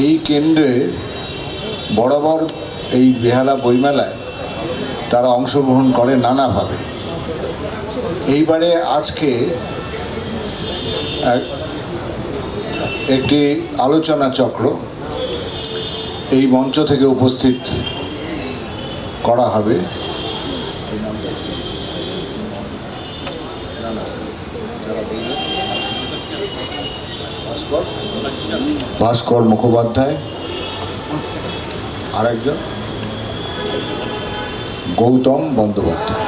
এই কেন্দ্রে বরাবর এই বেহালা বইমেলায় তারা অংশগ্রহণ করে নানাভাবে। এইবারে আজকে একটি আলোচনা চক্র এই মঞ্চ থেকে উপস্থিত করা হবে। ভাস্কর মুখোপাধ্যায়, আরেকজন গৌতম বন্দ্যোপাধ্যায়।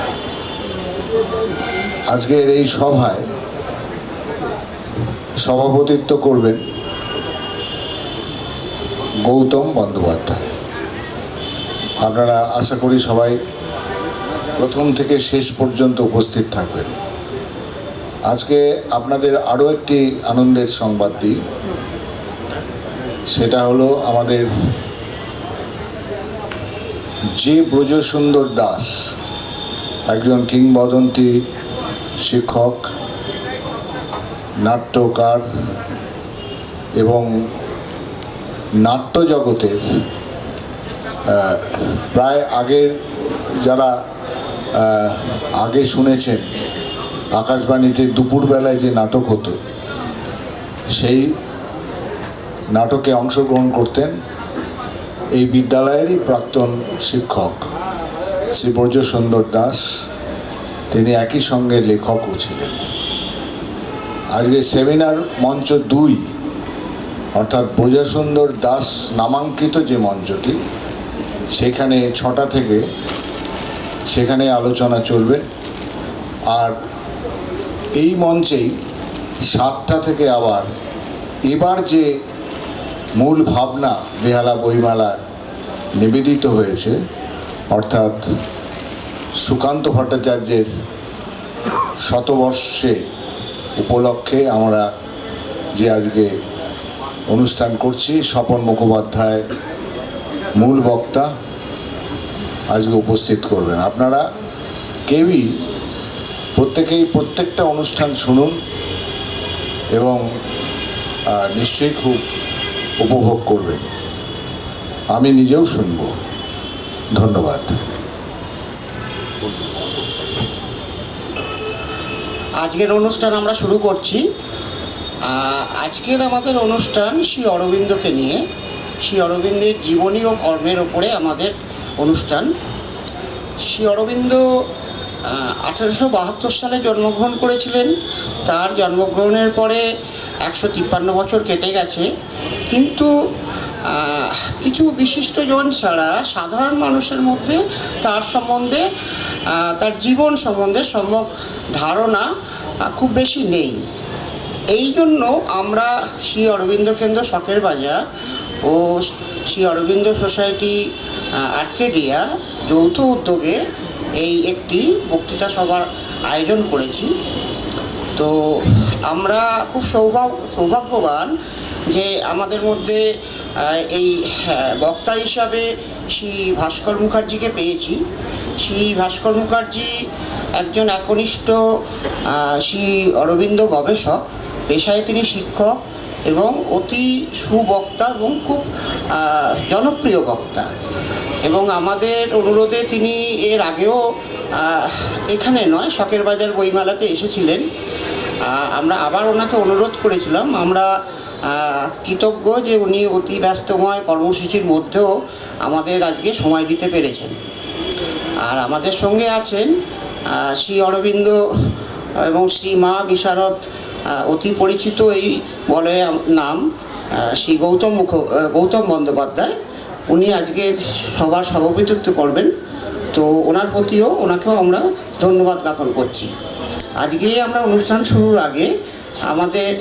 আজকের এই সভায় সভাপতিত্ব করবেন গৌতম বন্দ্যোপাধ্যায়। আপনারা আশা করি সবাই প্রথম থেকে শেষ পর্যন্ত উপস্থিত থাকবেন। আজকে আপনাদের আরও একটি আনন্দের সংবাদ দিই, সেটা হলো আমাদের যে ব্রজসুন্দর দাস, একজন কিংবদন্তি শিক্ষক, নাট্যকার এবং নাট্যজগতের প্রায় আগের যারা আগে শুনেছেন আকাশবাণীতে দুপুরবেলায় যে নাটক হতো, সেই নাটকে অংশগ্রহণ করতেন এই বিদ্যালয়েরই প্রাক্তন শিক্ষক শ্রী ব্রজসুন্দর দাস। তিনি একই সঙ্গে লেখকও ছিলেন। আজকে সেমিনার মঞ্চ 2 অর্থাৎ ব্রজসুন্দর দাস নামাঙ্কিত যে মঞ্চটি, সেখানে 6টা থেকে সেখানে আলোচনা চলবে। আর এই মঞ্চেই 7টা থেকে আবার এবার যে মূল ভাবনা বেহালা বইমেলায় নিবেদিত হয়েছে, অর্থাৎ সুকান্ত ভট্টাচার্যের শতবর্ষে উপলক্ষে আমরা যে আজকে অনুষ্ঠান করছি, স্বপন মুখোপাধ্যায় মূল বক্তা আজকে উপস্থিত করবেন। আপনারা কেউই প্রত্যেকটা অনুষ্ঠান শুনুন এবং নিশ্চয়ই খুব উপভোগ করবেন। আমি নিজেও শুনব। ধন্যবাদ। আজকের অনুষ্ঠান আমরা শুরু করছি। আজকের আমাদের অনুষ্ঠান শ্রী অরবিন্দকে নিয়ে, শ্রী অরবিন্দের জীবনী ও কর্মের ওপরে আমাদের অনুষ্ঠান। শ্রী অরবিন্দ 1872 সালে জন্মগ্রহণ করেছিলেন। তার জন্মগ্রহণের পরে 153 বছর কেটে গেছে, কিন্তু কিছু বিশিষ্টজন ছাড়া সাধারণ মানুষের মধ্যে তার সম্বন্ধে, তার জীবন সম্বন্ধে সম্যক ধারণা খুব বেশি নেই। এই জন্য আমরা শ্রী অরবিন্দ কেন্দ্র শখের বাজার ও শ্রী অরবিন্দ সোসাইটি আর্কেডিয়া যৌথ উদ্যোগে এই একটি বক্তৃতা সভার আয়োজন করেছি। তো আমরা খুব সৌভাগ্যবান যে আমাদের মধ্যে এই বক্তা হিসাবে শ্রী ভাস্কর মুখার্জিকে পেয়েছি। শ্রী ভাস্কর মুখার্জি একজন একনিষ্ঠ শ্রী অরবিন্দ গবেষক, পেশায় তিনি শিক্ষক এবং অতি সুবক্তা এবং খুব জনপ্রিয় বক্তা। এবং আমাদের অনুরোধে তিনি এর আগেও এখানে নয়, শখের বাজার বইমেলাতে এসেছিলেন। আমরা আবার ওনাকে অনুরোধ করেছিলাম। আমরা কৃতজ্ঞ যে উনি অতি ব্যস্তময় কর্মসূচির মধ্যেও আমাদের আজকে সময় দিতে পেরেছেন। আর আমাদের সঙ্গে আছেন শ্রী অরবিন্দ এবং শ্রী মা বিশারদ অতি পরিচিত এই বলে নাম শ্রী গৌতম বন্দ্যোপাধ্যায়। উনি আজকের সবার সভাপতিত্ব করবেন। তো ওনাকেও আমরা ধন্যবাদ জ্ঞাপন করছি। আজকে আমরা অনুষ্ঠান শুরুর আগে আমাদের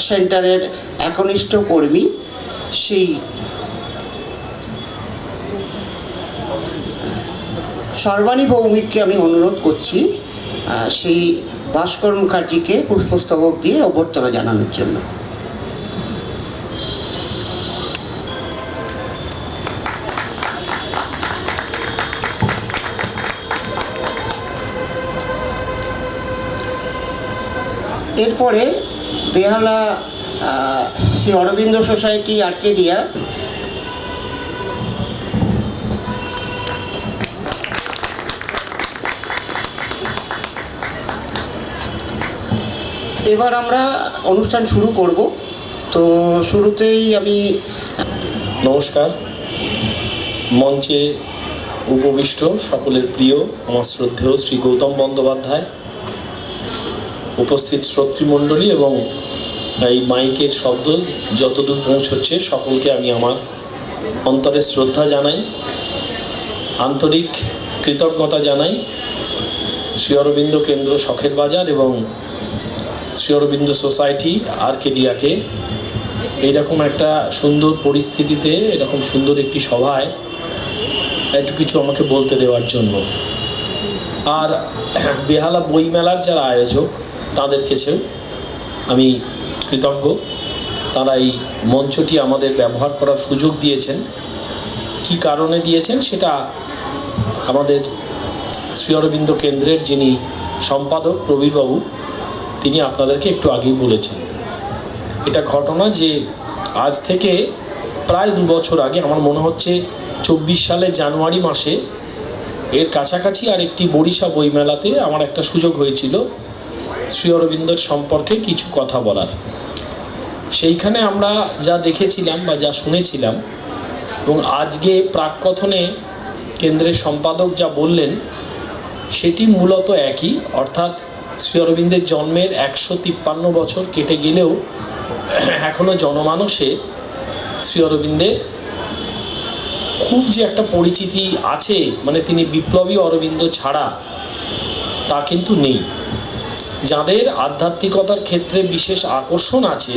সেন্টারের একনিষ্ঠ কর্মী শ্রী সর্বাণী ভৌমিককে আমি অনুরোধ করছি শ্রী ভাস্কর মুখার্জিকে পুষ্পস্তবক দিয়ে অভ্যর্থনা জানানোর জন্য। এরপরে বেহালা শ্রী অরবিন্দ সোসাইটি আর্কেডিয়া। এবার আমরা অনুষ্ঠান শুরু করব। তো শুরুতেই আমি নমস্কার। মঞ্চে উপবিষ্ট সকলের প্রিয় আমার শ্রদ্ধেয় শ্রী গৌতম বন্দ্যোপাধ্যায়, উপস্থিত শ্রোতৃমণ্ডলী এবং এই মাইকের শব্দ যতদূর পৌঁছচ্ছে সকলকে আমি আমার অন্তরের শ্রদ্ধা জানাই, আন্তরিক কৃতজ্ঞতা জানাই শ্রী অরবিন্দ কেন্দ্র শখের বাজার এবং শ্রী অরবিন্দ সোসাইটি আর্কেডিয়াকে এইরকম একটা সুন্দর পরিস্থিতিতে, এরকম সুন্দর একটি সভায় একটু কিছু আমাকে বলতে দেওয়ার জন্য। আর বেহালা বইমেলার যারা আয়োজক তাদের কাছেও আমি কৃতজ্ঞ। তারা এই মঞ্চটি আমাদের ব্যবহার করার সুযোগ দিয়েছেন। কি কারণে দিয়েছেন সেটা আমাদের শ্রী অরবিন্দ কেন্দ্রের যিনি সম্পাদক প্রবীরবাবু তিনি আপনাদেরকে একটু আগেই বলেছেন। এটা ঘটনা যে আজ থেকে প্রায় 2 বছর আগে, আমার মনে হচ্ছে 24 সালের জানুয়ারি মাসে এর কাছাকাছি আর একটি বরিশা বইমেলাতে আমার একটা সুযোগ হয়েছিল শ্রী অরবিন্দর সম্পর্কে কিছু কথা বলার। সেইখানে আমরা যা দেখেছিলাম বা যা শুনেছিলাম এবং আজকে প্রাককথনে কেন্দ্রের সম্পাদক যা বললেন সেটি মূলত একই, অর্থাৎ শ্রী অরবিন্দের জন্মের 153 বছর কেটে গেলেও এখনও জনমানসে শ্রী অরবিন্দের খুব যে একটা পরিচিতি আছে, মানে তিনি বিপ্লবী অরবিন্দ ছাড়া তা কিন্তু নেই। যাদের আধ্যাত্মিকতার ক্ষেত্রে বিশেষ আকর্ষণ আছে,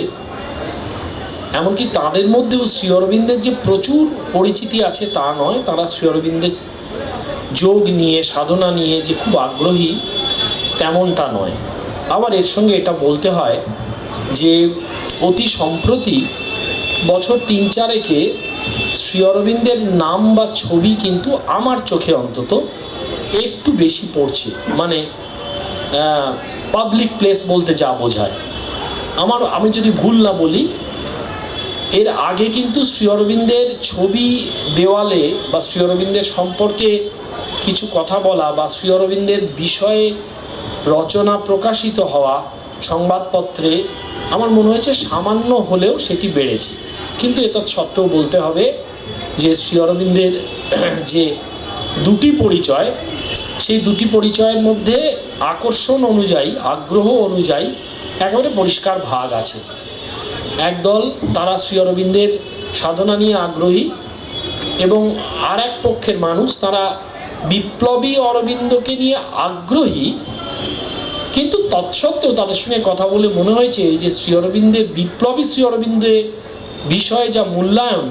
এমনকি তাদের মধ্যেও শ্রী অরবিন্দের যে প্রচুর পরিচিতি আছে তা নয়। তারা শ্রী অরবিন্দের যোগ নিয়ে, সাধনা নিয়ে যে খুব আগ্রহী তেমনটা নয়। আবার এর সঙ্গে এটা বলতে হয় যে অতি সম্প্রতি বছর 3-4 শ্রী অরবিন্দের নাম বা ছবি কিন্তু আমার চোখে অন্তত একটু বেশি পড়ছে, মানে পাবলিক প্লেস বলতে যা বোঝায়। আমি যদি ভুল না বলি, এর আগে কিন্তু শ্রী অরবিন্দের ছবি দেওয়ালে বা শ্রী অরবিন্দের সম্পর্কে কিছু কথা বলা বা শ্রী অরবিন্দের বিষয়ে রচনা প্রকাশিত হওয়া সংবাদপত্রে আমার মনে হয়েছে সামান্য হলেও সেটি বেড়েছে। কিন্তু এটা সত্ত্বেও বলতে হবে যে শ্রী অরবিন্দের যে দুটি পরিচয়, সেই দুটি পরিচয়ের মধ্যে আকর্ষণ অনুযায়ী, আগ্রহ অনুযায়ী একেবারে পরিষ্কার ভাগ আছে। একদল তারা শ্রী অরবিন্দের সাধনা নিয়ে আগ্রহী এবং আর এক পক্ষের মানুষ তারা বিপ্লবী অরবিন্দকে নিয়ে আগ্রহী, কিন্তু তৎসত্ত্বেও তাদের সঙ্গে কথা বলে মনে হয়েছে যে শ্রী অরবিন্দের, বিপ্লবী শ্রী অরবিন্দের বিষয়ে যা মূল্যায়ন,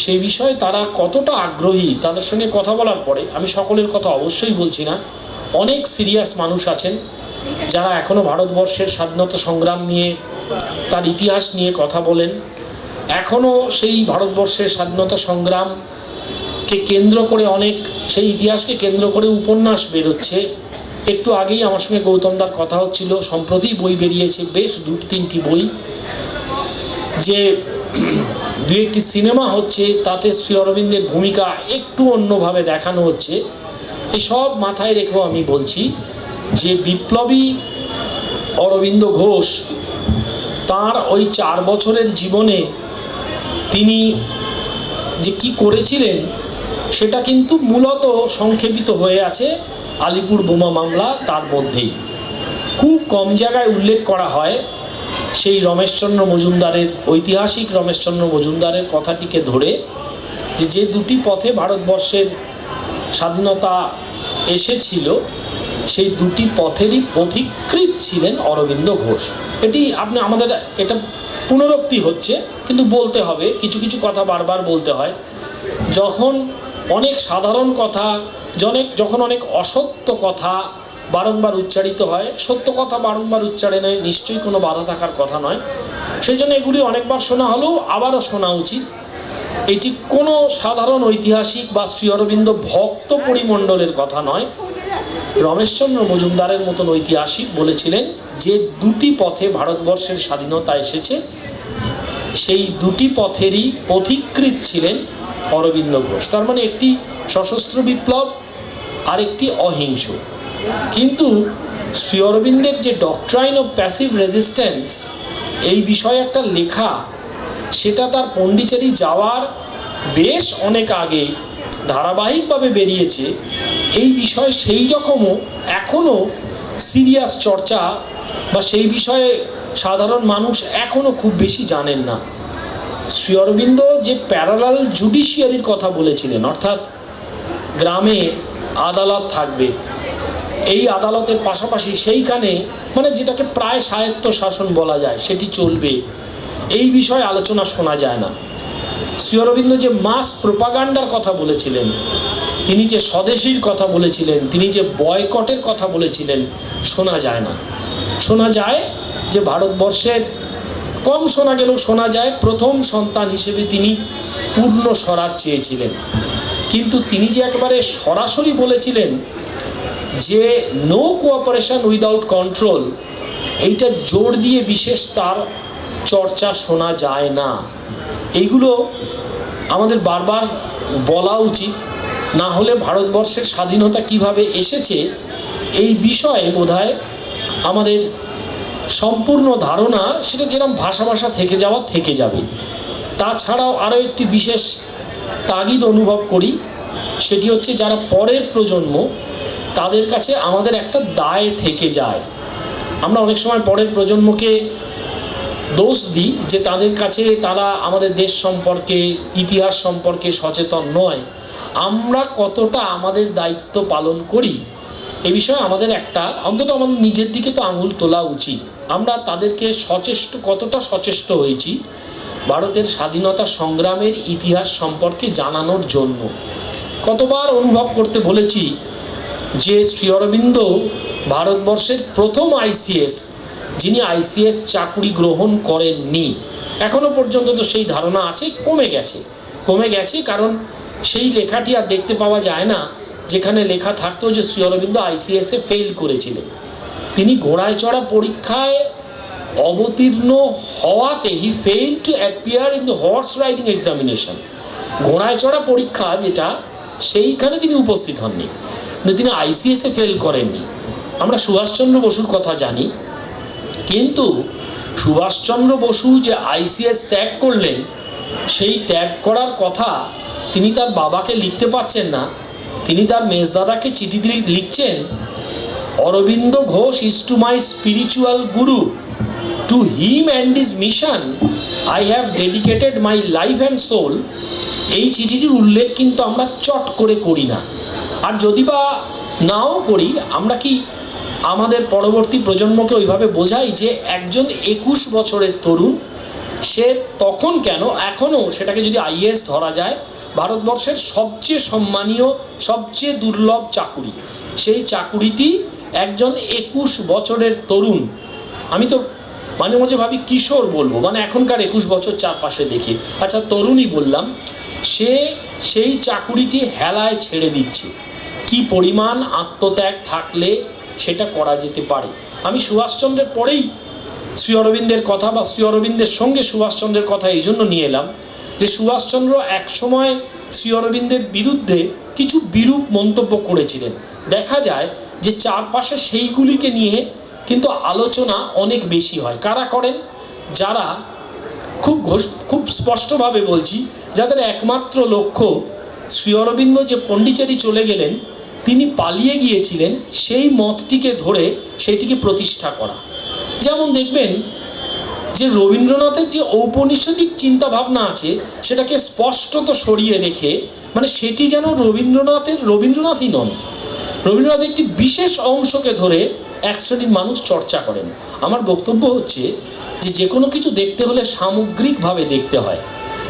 সেই বিষয়ে তারা কতটা আগ্রহী তাদের সঙ্গে কথা বলার পরে। আমি সকলের কথা অবশ্যই বলছি না, অনেক সিরিয়াস মানুষ আছেন যারা এখনও ভারতবর্ষের স্বাধীনতা সংগ্রাম নিয়ে, তার ইতিহাস নিয়ে কথা বলেন। এখনও সেই ভারতবর্ষের স্বাধীনতা সংগ্রামকে কেন্দ্র করে অনেক, সেই ইতিহাসকে কেন্দ্র করে উপন্যাস বেরোচ্ছে। একটু আগেই আমার সঙ্গে গৌতমদার কথা হচ্ছিল, সম্প্রতি বই বেরিয়েছে বেশ 2-3টি বই, যে 2-1টি সিনেমা হচ্ছে, তাতে শ্রী অরবিন্দের ভূমিকা একটু অন্যভাবে দেখানো হচ্ছে। এসব মাথায় রেখেও আমি বলছি যে বিপ্লবী অরবিন্দ ঘোষ তার ওই 4 বছরের জীবনে তিনি যে কি করেছিলেন সেটা কিন্তু মূলত সংক্ষেপিত হয়ে আছে আলিপুর বোমা মামলা, তার মধ্যেই খুব কম জায়গায় উল্লেখ করা হয় সেই রমেশচন্দ্র মজুমদারের, ঐতিহাসিক রমেশচন্দ্র মজুমদারের কথাটিকে ধরে, যে দুটি পথে ভারতবর্ষের স্বাধীনতা এসেছিল সেই দুটি পথেরই পথিকৃৎ ছিলেন অরবিন্দ ঘোষ। এটি আমাদের এটা পুনরুক্তি হচ্ছে, কিন্তু বলতে হবে, কিছু কিছু কথা বারবার বলতে হয়। যখন অনেক সাধারণ কথা, যখন অনেক অসত্য কথা বারংবার উচ্চারিত হয়, সত্য কথা বারংবার উচ্চারণে নিশ্চয়ই কোনো বাধা থাকার কথা নয়। সেই জন্য এগুলি অনেকবার শোনা হলেও আবারও শোনা উচিত। এটি কোনো সাধারণ ঐতিহাসিক বা শ্রী অরবিন্দ ভক্ত পরিমণ্ডলের কথা নয়। রমেশচন্দ্র মজুমদারের মতন ঐতিহাসিক বলেছিলেন যে দুটি পথে ভারতবর্ষের স্বাধীনতা এসেছে, সেই দুটি পথেরই পথিকৃৎ ছিলেন অরবিন্দ ঘোষ। তার মানে একটি সশস্ত্র বিপ্লব আর একটি অহিংস। কিন্তু শ্রী অরবিন্দের যে ডক্ট্রাইন অফ প্যাসিভ রেজিস্ট্যান্স, এই বিষয়ে একটা লেখা, সেটা তার পন্ডিচেরি যাওয়ার বেশ অনেক আগে ধারাবাহিকভাবে বেরিয়েছে। এই বিষয়ে সেই রকমও এখনও সিরিয়াস চর্চা বা সেই বিষয়ে সাধারণ মানুষ এখনও খুব বেশি জানেন না। শ্রী অরবিন্দ যে প্যারালাল জুডিশিয়ারির কথা বলেছিলেন, অর্থাৎ গ্রামে আদালত থাকবে, এই আদালতের পাশাপাশি সেইখানে মানে যেটাকে প্রায় স্বায়ত্ত শাসন বলা যায় সেটি চলবে, এই বিষয়ে আলোচনা শোনা যায় না। শ্রী অরবিন্দ যে মাস প্রোপাগান্ডার কথা বলেছিলেন, তিনি যে স্বদেশীর কথা বলেছিলেন, তিনি যে বয়কটের কথা বলেছিলেন, শোনা যায় না। শোনা যায় যে ভারতবর্ষের, কম শোনা গেলেও শোনা যায়, প্রথম সন্তান হিসেবে তিনি পূর্ণ স্বরাজ চেয়েছিলেন। কিন্তু তিনি যে একবারে সরাসরি বলেছিলেন যে নো কোঅপারেশন উইদাউট কন্ট্রোল, এইটা জোর দিয়ে বিশেষ তার চর্চা শোনা যায় না। এইগুলো আমাদের বারবার বলা উচিত, না হলে ভারতবর্ষের স্বাধীনতা কিভাবে এসেছে এই বিষয়ে বোধহয় আমাদের সম্পূর্ণ ধারণা সেটা যেরকম ভাষা থেকে যাওয়া থেকে যাবে। তাছাড়াও আরও একটি বিশেষ তাগিদ অনুভব করি, সেটি হচ্ছে যারা পরের প্রজন্ম, তাদের কাছে আমাদের একটা দায় থেকে যায়। আমরা অনেক সময় পরের প্রজন্মকে দোষ দিই যে তাদের কাছে তারা আমাদের দেশ সম্পর্কে, ইতিহাস সম্পর্কে সচেতন নয়। আমরা কতটা আমাদের দায়িত্ব পালন করি এ বিষয়ে আমাদের একটা, অন্তত আমাদের নিজের দিকে তো আঙুল তোলা উচিত। আমরা তাদেরকে কতটা সচেষ্ট হয়েছি ভারতের স্বাধীনতা সংগ্রামের ইতিহাস সম্পর্কে জানানোর জন্য। কতবার অনুভব করতে বলেছি যে শ্রী অরবিন্দ ভারতবর্ষের প্রথম আইসিএস, যিনি আইসিএস চাকুরি গ্রহণ করেননি। এখনও পর্যন্ত তো সেই ধারণা আছে, কমে গেছে কারণ সেই লেখাটি আর দেখতে পাওয়া যায় না যেখানে লেখা থাকতো যে শ্রী অরবিন্দ আইসিএসে ফেল করেছিলেন। তিনি ঘোড়ায় চড়া পরীক্ষায় অবতীর্ণ হওয়াতে he fail to appear in the horse riding examination. ঘোড়ায় চড়া পরীক্ষা যেটা, সেইখানে তিনি উপস্থিত হননি, কিন্তু তিনি আইসিএসে ফেল করেননি। আমরা সুভাষচন্দ্র বসুর কথা জানি, কিন্তু সুভাষচন্দ্র বসু যে আইসিএস ত্যাগ করলেন, সেই ত্যাগ করার কথা তিনি তার বাবাকে লিখতে পারছেন না। তিনি তার মেজদাদাকে চিঠি দিয়ে লিখছেন, Aurobindo Ghosh is to my spiritual guru, to him and his mission I have dedicated my life and soul. এই চিঠিটির উল্লেখ কিন্তু আমরা চট করে করি না। আর যদি বা নাও করি, আমরা কি আমাদের পরবর্তী প্রজন্মকে ওইভাবে বোঝাই যে একজন 21 বছরের তরুণ, সে তখন কেন, এখনও সেটাকে যদি আইএএস ধরা যায়, ভারতবর্ষের সবচেয়ে সম্মানীয়, সবচেয়ে দুর্লভ চাকুরি, সেই চাকুরিটি একজন 21 বছরের তরুণ, আমি তো মাঝে মাঝে ভাবি কিশোর বলবো, মানে এখনকার 21 বছর চারপাশে দেখি, আচ্ছা তরুণই বললাম, সে সেই চাকুরিটি হেলায় ছেড়ে দিচ্ছে। কি পরিমাণ আত্মত্যাগ থাকলে সেটা করা যেতে পারে। আমি সুভাষচন্দ্রের পরেই শ্রী অরবিন্দের কথা বা শ্রী অরবিন্দের সঙ্গে সুভাষচন্দ্রের কথা এই জন্য নিয়ে এলাম যে সুভাষচন্দ্র একসময় শ্রী অরবিন্দের বিরুদ্ধে কিছু বিরূপ মন্তব্য করেছিলেন। দেখা যায় যে চারপাশে সেইগুলিকে নিয়ে কিন্তু আলোচনা অনেক বেশি হয়। কারা করেন? যারা খুব স্পষ্টভাবে বলছি, যাদের একমাত্র লক্ষ্য শ্রী অরবিন্দ যে পন্ডিচেরি চলে গেলেন, তিনি পালিয়ে গিয়েছিলেন, সেই মতটিকে ধরে সেইটিকে প্রতিষ্ঠা করা। যেমন দেখবেন যে রবীন্দ্রনাথের যে ঔপনিষদিক চিন্তাভাবনা আছে সেটাকে স্পষ্টত সরিয়ে রেখে, মানে সেটি যেন রবীন্দ্রনাথই নন, রবীন্দ্রনাথ একটি বিশেষ অংশকে ধরে এক শ্রেণীর মানুষ চর্চা করেন। আমার বক্তব্য হচ্ছে যে কোনো কিছু দেখতে হলে সামগ্রিকভাবে দেখতে হয়।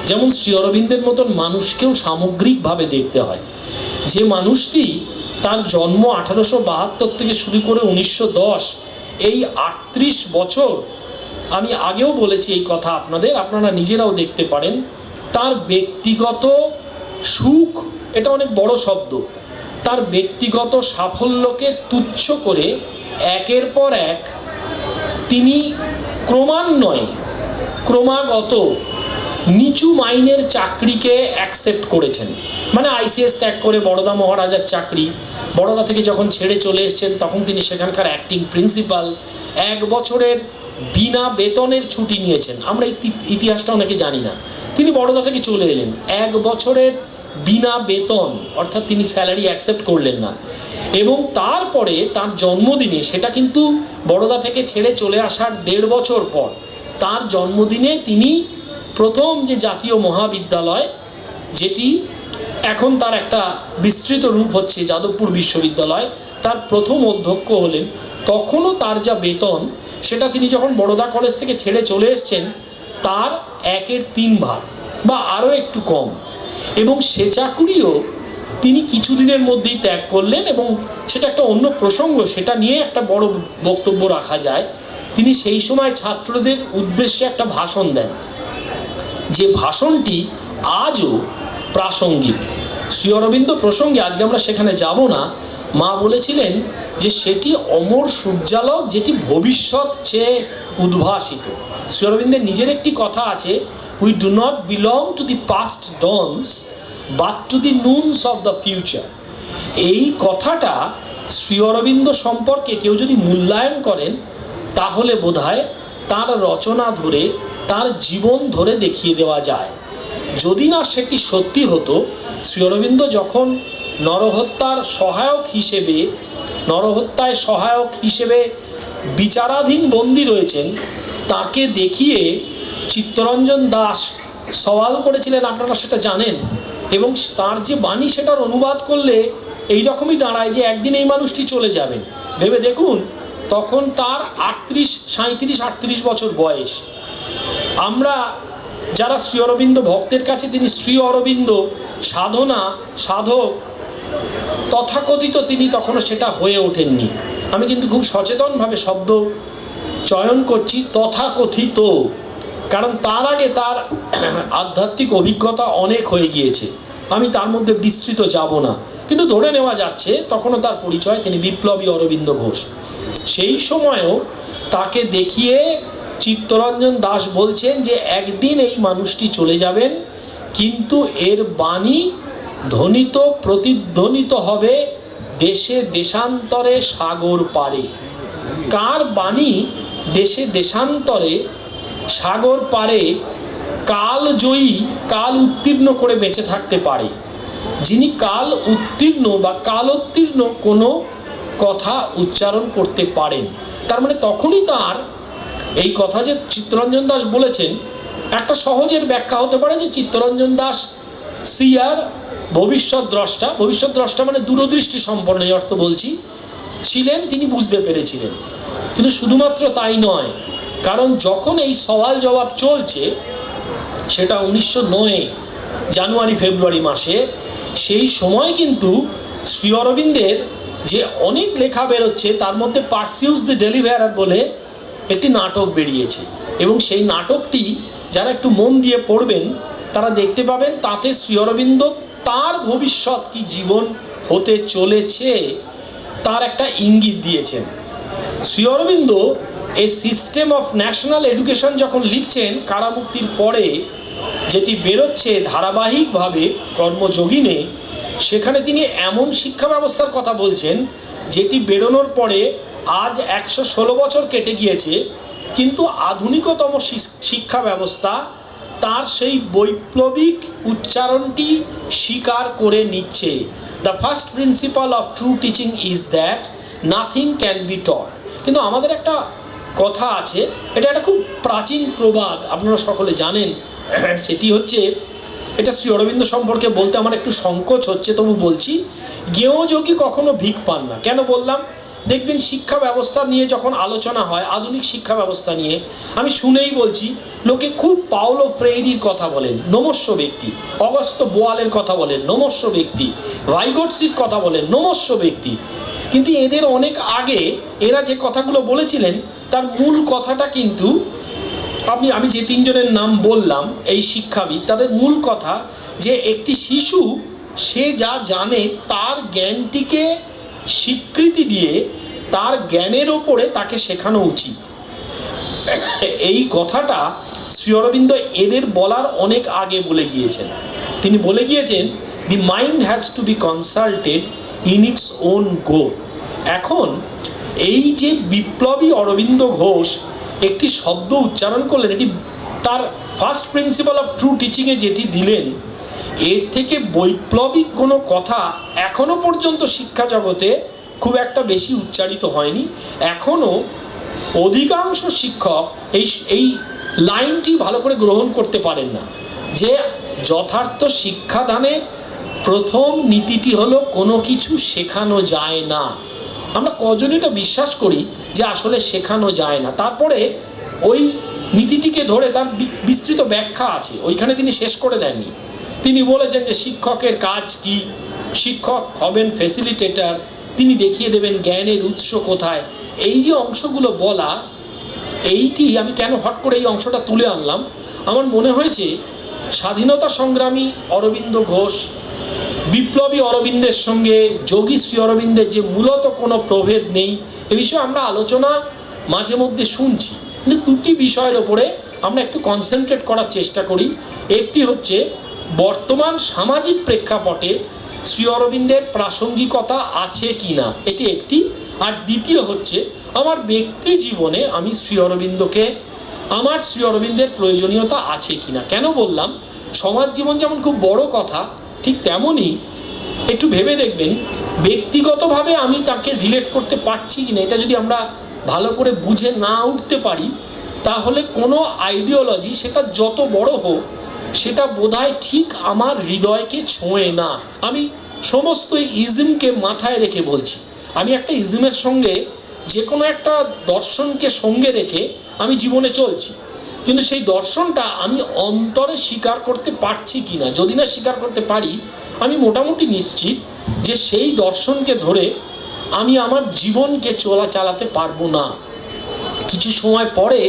যেমন শ্রী অরবিন্দের মতন মানুষকেও সামগ্রিকভাবে দেখতে হয়। যে মানুষটি তার জন্ম 1872 থেকে শুরু করে 1910, এই 38 বছর, আমি আগেও বলেছি এই কথা আপনারা নিজেরাও দেখতে পারেন, তার ব্যক্তিগত সুখ, এটা অনেক বড় শব্দ, তার ব্যক্তিগত সাফল্যকে তুচ্ছ করে একের পর এক তিনি ক্রমাগত নিচু মাইনের চাকরিকে অ্যাকসেপ্ট করেছেন। মানে আইসিএস ত্যাগ করে বড়দা মহারাজার চাকরি, বড়দা থেকে যখন ছেড়ে চলে এসেছেন তখন তিনি সেখানকার অ্যাক্টিং প্রিন্সিপাল, 1 বছরের বিনা বেতনের ছুটি নিয়েছেন। আমরা ইতিহাসটা অনেকে জানি না। তিনি বড়দা থেকে চলে এলেন, 1 বছরের বিনা বেতন, অর্থাৎ তিনি স্যালারি অ্যাকসেপ্ট করলেন না। এবং তারপরে তার জন্মদিনে, সেটা কিন্তু বড়দা থেকে ছেড়ে চলে আসার 1.5 বছর পর, তার জন্মদিনে তিনি প্রথম যে জাতীয় মহাবিদ্যালয়, যেটি এখন তার একটা বিস্তৃত রূপ হচ্ছে যাদবপুর বিশ্ববিদ্যালয়, তার প্রথম অধ্যক্ষ হলেন। তখনও তার যা বেতন, সেটা তিনি যখন বড়দা কলেজ থেকে ছেড়ে চলে এসছেন তার 1/3 ভাগ বা আরও একটু কম। এবং সে চাকুরিও তিনি কিছুদিনের মধ্যেই ত্যাগ করলেন। এবং সেটা একটা অন্য প্রসঙ্গ, সেটা নিয়ে একটা বড় বক্তব্য রাখা যায়। তিনি সেই সময় ছাত্রদের উদ্দেশ্যে একটা ভাষণ দেন, যে ভাষণটি আজও প্রাসঙ্গিক। শ্রী অরবিন্দ প্রসঙ্গে আজকে আমরা সেখানে যাব না। মা বলেছিলেন যে সেটি অমর সূর্যালোক, যেটি ভবিষ্যৎ চেয়ে উদ্ভাসিত। শ্রী অরবিন্দের নিজের একটি কথা আছে, we do not belong to the past dawns but to the noons of the future. এই কথাটা শ্রী অরবিন্দ সম্পর্কে কেউ যদি মূল্যায়ন করেন তাহলে বোধহয় তার রচনা ধরে, তার জীবন ধরে দেখিয়ে দেওয়া যায়। যদি না সেটি সত্যি হতো, শ্রী অরবিন্দ যখন নরহত্যায় সহায়ক হিসেবে বিচারাধীন বন্দী রয়েছেন, তাকে দেখিয়ে চিত্তরঞ্জন দাস সওয়াল করেছিলেন, আপনারা সেটা জানেন। এবং তার যে বাণী, সেটার অনুবাদ করলে এই রকমই দাঁড়ায় যে একদিন এই মানুষটি চলে যাবেন। ভেবে দেখুন, তখন তার 37-38 বছর বয়স। আমরা যারা শ্রী অরবিন্দ ভক্তের কাছে তিনি শ্রী অরবিন্দ সাধনা সাধক তথাকথিত, তিনি তখনও সেটা হয়ে ওঠেননি। আমি কিন্তু খুব সচেতনভাবে শব্দ চয়ন করছি, তথাকথিত, কারণ তার আগে তার আধ্যাত্মিক অভিজ্ঞতা অনেক হয়ে গিয়েছে। আমি তার মধ্যে বিস্তৃত যাব না, কিন্তু ধরে নেওয়া যাচ্ছে তখনও তার পরিচয় তিনি বিপ্লবী অরবিন্দ ঘোষ। সেই সময়ও তাকে দেখিয়ে চিত্তরঞ্জন দাস বলছেন যে একদিন এই মানুষটি চলে যাবেন, কিন্তু এর বাণী ধ্বনিত প্রতিধ্বনিত হবে দেশে দেশান্তরে সাগর পারে। কার বাণী দেশে দেশান্তরে সাগর পারে কালজয়ী, কাল উত্তীর্ণ করে বেঁচে থাকতে পারে? যিনি কাল উত্তীর্ণ বা কালোত্তীর্ণ কোনো কথা উচ্চারণ করতে পারেন। তার মানে তখনই তার এই কথা যে চিত্তরঞ্জন দাস বলেছেন, একটা সহজের ব্যাখ্যা হতে পারে যে চিত্তরঞ্জন দাস সিআর ভবিষ্যৎ দ্রষ্টা মানে দূরদৃষ্টি সম্পন্ন, এই অর্থ বলছি, ছিলেন, তিনি বুঝতে পেরেছিলেন। কিন্তু শুধুমাত্র তাই নয়, কারণ যখন এই সওয়াল জবাব চলছে, সেটা 1909 জানুয়ারি ফেব্রুয়ারি মাসে, সেই সময় কিন্তু শ্রী অরবিন্দের যে অনেক লেখা বেরোচ্ছে, তার মধ্যে পারসিউস দ্য ডেলিভারার বলে একটি নাটক বেরিয়েছে। এবং সেই নাটকটি যারা একটু মন দিয়ে পড়বেন তারা দেখতে পাবেন তাতে শ্রী অরবিন্দ তার ভবিষ্যৎ কি জীবন হতে চলেছে তার একটা ইঙ্গিত দিয়েছেন। Shri Aurobindo a system of national education যখন লিখছেন কারামুক্তির পরে, যেটি বেরোচ্ছে ধারাবাহিকভাবে কর্মযোগিনে, সেখানে তিনি এমন শিক্ষা ব্যবস্থার কথা বলছেন যেটি বেরোনোর পরে আজ 116 বছর কেটে গিয়েছে, কিন্তু আধুনিকতম শিক্ষা ব্যবস্থা তার সেই বৈপ্লবিক উচ্চারণটি স্বীকার করে নিচ্ছে। The first principal of true teaching is that nothing can be টট। কিন্তু আমাদের একটা কথা আছে, এটা একটা খুব প্রাচীন প্রবাদ, আপনারা সকলে জানেন। সেটি হচ্ছে, এটা শ্রী অরবিন্দ সম্পর্কে বলতে আমার একটু সংকোচ হচ্ছে, তবু বলছি, জ্ঞেয় যোগী কখনো ভিক পান না। কেন বললাম? দেখবেন শিক্ষা ব্যবস্থা নিয়ে যখন আলোচনা হয়, আধুনিক শিক্ষা ব্যবস্থা নিয়ে, আমি শুনেই বলছি, লোকে খুব পাওলো ফ্রেইরির কথা বলেন, নমস্য ব্যক্তি, অগস্ত বোয়ালের কথা বলেন, নমস্য ব্যক্তি, ভাইগটসির কথা বলেন, নমস্য ব্যক্তি। কিন্তু এদের অনেক আগে এরা যে কথাগুলো বলেছিলেন তার মূল কথাটা কিন্তু আমি যে 3 জনের নাম বললাম এই শিক্ষাবিদ, তাদের মূল কথা যে একটি শিশু সে যা জানে তার জ্ঞানটিকে স্বীকৃতি দিয়ে তার জ্ঞানের ওপরে তাকে শেখানো উচিত। এই কথাটা শ্রী অরবিন্দ এদের বলার অনেক আগে বলে গিয়েছেন। তিনি বলে গিয়েছেন, the mind has to be consulted in its own go. এখন এই যে বিপ্লবী অরবিন্দ ঘোষ একটি শব্দ উচ্চারণ করলেন, এটি তার ফার্স্ট প্রিন্সিপাল অফ ট্রু টিচিংয়ে যেটি দিলেন, এর থেকে বৈপ্লবিক কোনো কথা এখনো পর্যন্ত শিক্ষা জগতে খুব একটা বেশি উচ্চারিত হয়নি। এখনও অধিকাংশ শিক্ষক এই লাইনটি ভালো করে গ্রহণ করতে পারেন না যে যথার্থ শিক্ষাদানের প্রথম নীতিটি হলো কোনো কিছু শেখানো যায় না। আমরা কজন এটা বিশ্বাস করি যে আসলে শেখানো যায় না? তারপরে ওই নীতিটিকে ধরে তার বিস্তৃত ব্যাখ্যা আছে, ওইখানে তিনি শেষ করে দেননি। তিনি বলেছেন যে শিক্ষকের কাজ কি, শিক্ষক হবেন ফ্যাসিলিটেটর, তিনি দেখিয়ে দেবেন জ্ঞানের উৎস কোথায়। এই যে অংশগুলো বলা, এইটি আমি কেন হট করে এই অংশটা তুলে আনলাম, আমার মনে হয়েছে স্বাধীনতা সংগ্রামী অরবিন্দ ঘোষ বিপ্লবী অরবিন্দের সঙ্গে যোগী শ্রী অরবিন্দের যে মূলত কোনো প্রভেদ নেই, এ বিষয়ে আমরা আলোচনা মাঝে মধ্যে শুনছি, কিন্তু দুটি বিষয়ের ওপরে আমরা একটু কনসেন্ট্রেট করার চেষ্টা করি। একটি হচ্ছে বর্তমান সামাজিক প্রেক্ষাপটে শ্রী অরবিন্দের প্রাসঙ্গিকতা আছে কি না, এটি একটি। আর দ্বিতীয় হচ্ছে আমার ব্যক্তি জীবনে আমি শ্রী অরবিন্দের প্রয়োজনীয়তা আছে কি না। কেন বললাম, সমাজ জীবন যেমন খুব বড় কথা, ঠিক তেমনই একটু ভেবে দেখবেন ব্যক্তিগতভাবে আমি তাকে রিলেট করতে পারছি কি না, এটা যদি আমরা ভালো করে বুঝে না উঠতে পারি, তাহলে কোনো আইডিওলজি সেটা যত বড় হোক সেটা বোধহয় ঠিক আমার হৃদয়কে ছোঁয়ে না। আমি সমস্ত ইজমকে মাথায় রেখে বলছি, আমি একটা ইজমের সঙ্গে যে কোনো একটা দর্শনকে সঙ্গে রেখে আমি জীবনে চলছি, কিন্তু সেই দর্শনটা আমি অন্তরে স্বীকার করতে পারছি কি না। যদি না স্বীকার করতে পারি, আমি মোটামুটি নিশ্চিত যে সেই দর্শনকে ধরে আমি আমার জীবনকে চালাতে পারবো না। কিছু সময় পরে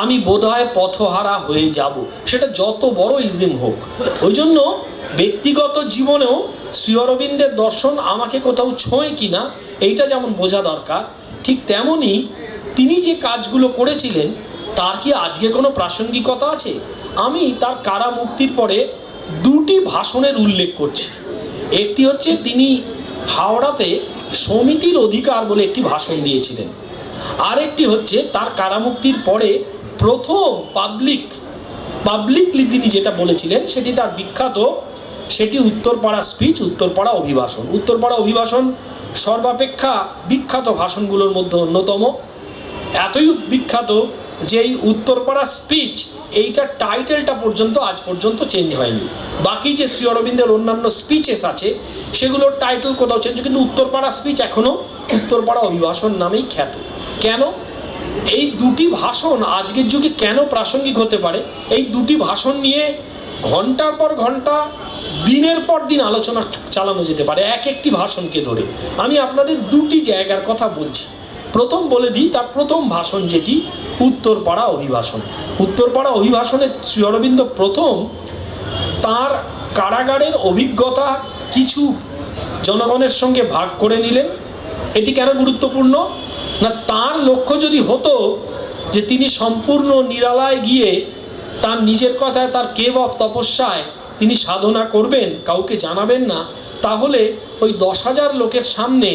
আমি বোধহয় পথহারা হয়ে যাব, সেটা যত বড় ইজম হোক। ওই জন্য ব্যক্তিগত জীবনেও শ্রী অরবিন্দের দর্শন আমাকে কোথাও ছোঁয় কি না, এইটা যেমন বোঝা দরকার, ঠিক তেমনই তিনি যে কাজগুলো করেছিলেন তার কি আজকে কোনো প্রাসঙ্গিকতা আছে? আমি তার কারা মুক্তির পরে দুটি ভাষণের উল্লেখ করছি। একটি হচ্ছে তিনি হাওড়াতে সমিতির অধিকার বলে একটি ভাষণ দিয়েছিলেন, আরেকটি হচ্ছে তার কারামুক্তির পরে প্রথম পাবলিকলি তিনি যেটা বলেছিলেন সেটি তার বিখ্যাত, সেটি উত্তরপাড়া স্পিচ, উত্তরপাড়া অভিভাষণ। উত্তরপাড়া অভিভাষণ সর্বাপেক্ষা বিখ্যাত ভাষণগুলোর মধ্যে অন্যতম। এতই বিখ্যাত যে এই উত্তরপাড়া স্পিচ এইটার টাইটেলটা আজ পর্যন্ত চেঞ্জ হয়নি। বাকি যে শ্রী অরবিন্দের অন্যান্য স্পিচেস আছে সেগুলোর টাইটেল কোথাও চেঞ্জ, কিন্তু উত্তরপাড়া স্পিচ এখনও উত্তরপাড়া অভিভাষণ নামেই খ্যাত। কেন এই দুটি ভাষণ আজকের যুগে কেন প্রাসঙ্গিক হতে পারে? এই দুটি ভাষণ নিয়ে ঘন্টার পর ঘন্টা, দিনের পর দিন আলোচনা চালানো যেতে পারে একটি ভাষণকে ধরে। আমি আপনাদের দুটি জায়গার কথা বলছি। প্রথম বলে দিই, তার প্রথম ভাষণ যেটি উত্তরপাড়া অভিভাষণ। উত্তরপাড়া অভিভাষণে শ্রী অরবিন্দ প্রথম তার কারাগারের অভিজ্ঞতা কিছু জনগণের সঙ্গে ভাগ করে নিলেন। এটি কেন গুরুত্বপূর্ণ না, তার লক্ষ্য যদি হতো যে তিনি সম্পূর্ণ নিরালায় গিয়ে তার নিজের কথায়, তার কেভ অফ তপস্যায় তিনি সাধনা করবেন, কাউকে জানাবেন না, তাহলে ওই 10,000 লোকের সামনে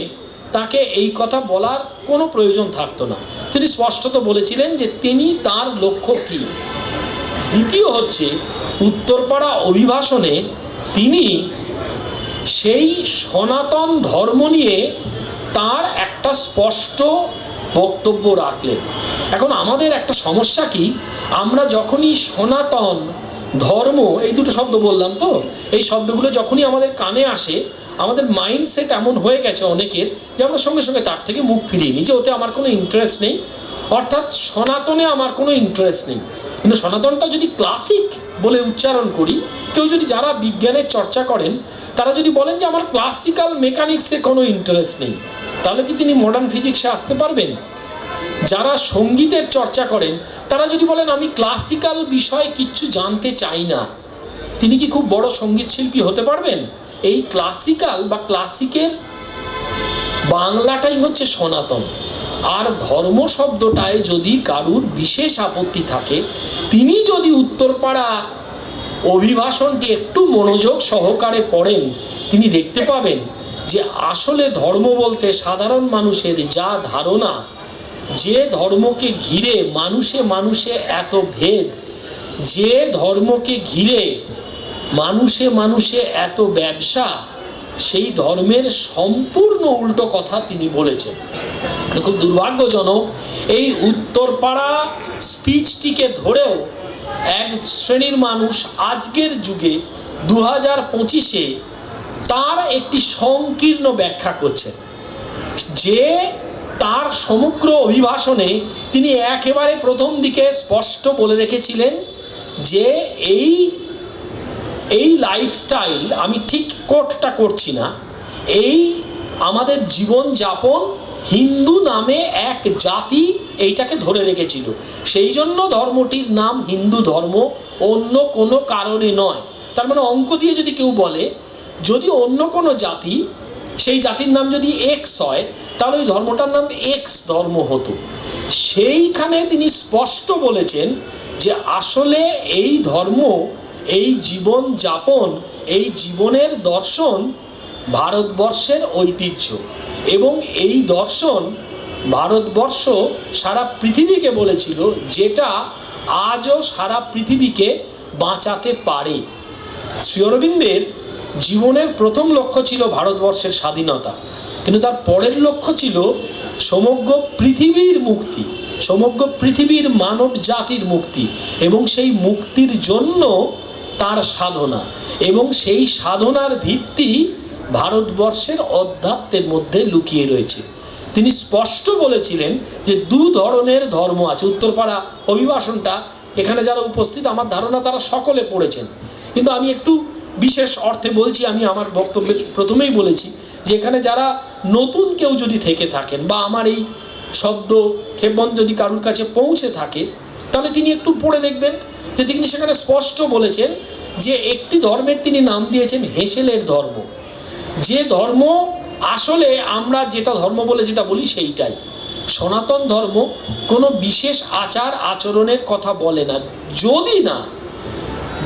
তাকে এই কথা বলার কোনো প্রয়োজন থাকতো না। তিনি স্পষ্টত বলেছিলেন যে তিনি তার লক্ষ্য কী। দ্বিতীয় হচ্ছে উত্তরপাড়া অভিভাষণে তিনি সেই সনাতন ধর্ম নিয়ে তার একটা স্পষ্ট বক্তব্য রাখলেন। এখন আমাদের একটা সমস্যা কি, আমরা যখনই সনাতন ধর্ম, এই দুটো শব্দ বললাম তো, এই শব্দগুলো যখনই আমাদের কানে আসে, আমাদের মাইন্ডসেট এমন হয়ে গেছে অনেকের যে আমরা সঙ্গে সঙ্গে তার থেকে মুখ ফিরিয়ে নিই, যে ওতে আমার কোনো ইন্টারেস্ট নেই, অর্থাৎ সনাতনে আমার কোনো ইন্টারেস্ট নেই। কিন্তু সনাতনটা যদি ক্লাসিক বলে উচ্চারণ করি, কেউ যদি, যারা বিজ্ঞানের চর্চা করেন তারা যদি বলেন যে আমার ক্লাসিক্যাল মেকানিক্সে কোনো ইন্টারেস্ট নেই, তাহলে কি তিনি মডার্ন ফিজিক্সে আসতে পারবেন? যারা সঙ্গীতের চর্চা করেন তারা যদি বলেন আমি ক্লাসিক্যাল বিষয়ে কিচ্ছু জানতে চাই না, তিনি কি খুব বড় সঙ্গীত শিল্পী হতে পারবেন? এই ক্লাসিক্যাল বা ক্লাসিকের বাংলাটাই হচ্ছে সনাতন। আর ধর্ম শব্দটায় যদি কারুর বিশেষ আপত্তি থাকে, তিনি যদি উত্তরপাড়া অভিভাষণটি একটু মনোযোগ সহকারে পড়েন, তিনি দেখতে পাবেন যে আসলে ধর্ম বলতে সাধারণ মানুষের যা ধারণা, যে ধর্মকে ঘিরে মানুষে মানুষে এত ভেদ, যে ধর্মকে ঘিরে মানুষে মানুষে এত ব্যবসা, সেই ধর্মের সম্পূর্ণ উল্টো কথা তিনি বলেছেন। খুব দুর্ভাগ্যজনক, এই উত্তরপাড়া স্পিচটিকে ধরেও এক শ্রেণীর মানুষ আজকের যুগে 2025-এ তার একটি সংকীর্ণ ব্যাখ্যা করছেন, যে তার সমগ্র অভিভাষণে তিনি একেবারে প্রথম দিকে স্পষ্ট বলে রেখেছিলেন যে এই লাইফস্টাইল, আমি ঠিক কোটটা করছি না, এই আমাদের জীবনযাপন হিন্দু নামে এক জাতি এইটাকে ধরে রেখেছিল, সেই জন্য ধর্মটির নাম হিন্দু ধর্ম, অন্য কোনো কারণে নয়। তার মানে অঙ্ক দিয়ে যদি কেউ বলে যদি অন্য কোনো জাতি, সেই জাতির নাম যদি এক্স হয়, তাহলে ওই ধর্মটার নাম এক্স ধর্ম হতো। সেইখানে তিনি স্পষ্ট বলেছেন যে আসলে এই ধর্ম, এই জীবন যাপন, এই জীবনের দর্শন ভারতবর্ষের ঐতিহ্য, এবং এই দর্শন ভারতবর্ষ সারা পৃথিবীকে বলেছিল, যেটা আজও সারা পৃথিবীকে বাঁচাতে পারে। শ্রী অরবিন্দের জীবনের প্রথম লক্ষ্য ছিল ভারতবর্ষের স্বাধীনতা, কিন্তু তার পরের লক্ষ্য ছিল সমগ্র পৃথিবীর মুক্তি, সমগ্র পৃথিবীর মানব জাতির মুক্তি, এবং সেই মুক্তির জন্য তার সাধনা, এবং সেই সাধনার ভিত্তি ভারতবর্ষের অধ্যাত্মের মধ্যে লুকিয়ে রয়েছে। তিনি স্পষ্ট বলেছিলেন যে দু ধরনের ধর্ম আছে। উত্তরপাড়া অভিভাষণটা এখানে যারা উপস্থিত, আমার ধারণা তারা সকলে পড়েছেন, কিন্তু আমি একটু বিশেষ অর্থে বলছি। আমি আমার বক্তব্যের প্রথমেই বলেছি যে এখানে যারা নতুন কেউ যদি থেকে থাকেন, বা আমার এই শব্দ ক্ষেপণ যদি কারুর কাছে পৌঁছে থাকে, তাহলে তিনি একটু পড়ে দেখবেন যে তিনি সেখানে স্পষ্ট বলেছেন যে একটি ধর্মের তিনি নাম দিয়েছেন হেসেলের ধর্ম, যে ধর্ম আসলে আমরা যেটা ধর্ম বলে যেটা বলি সেইটাই। সনাতন ধর্ম কোনো বিশেষ আচার আচরণের কথা বলে না,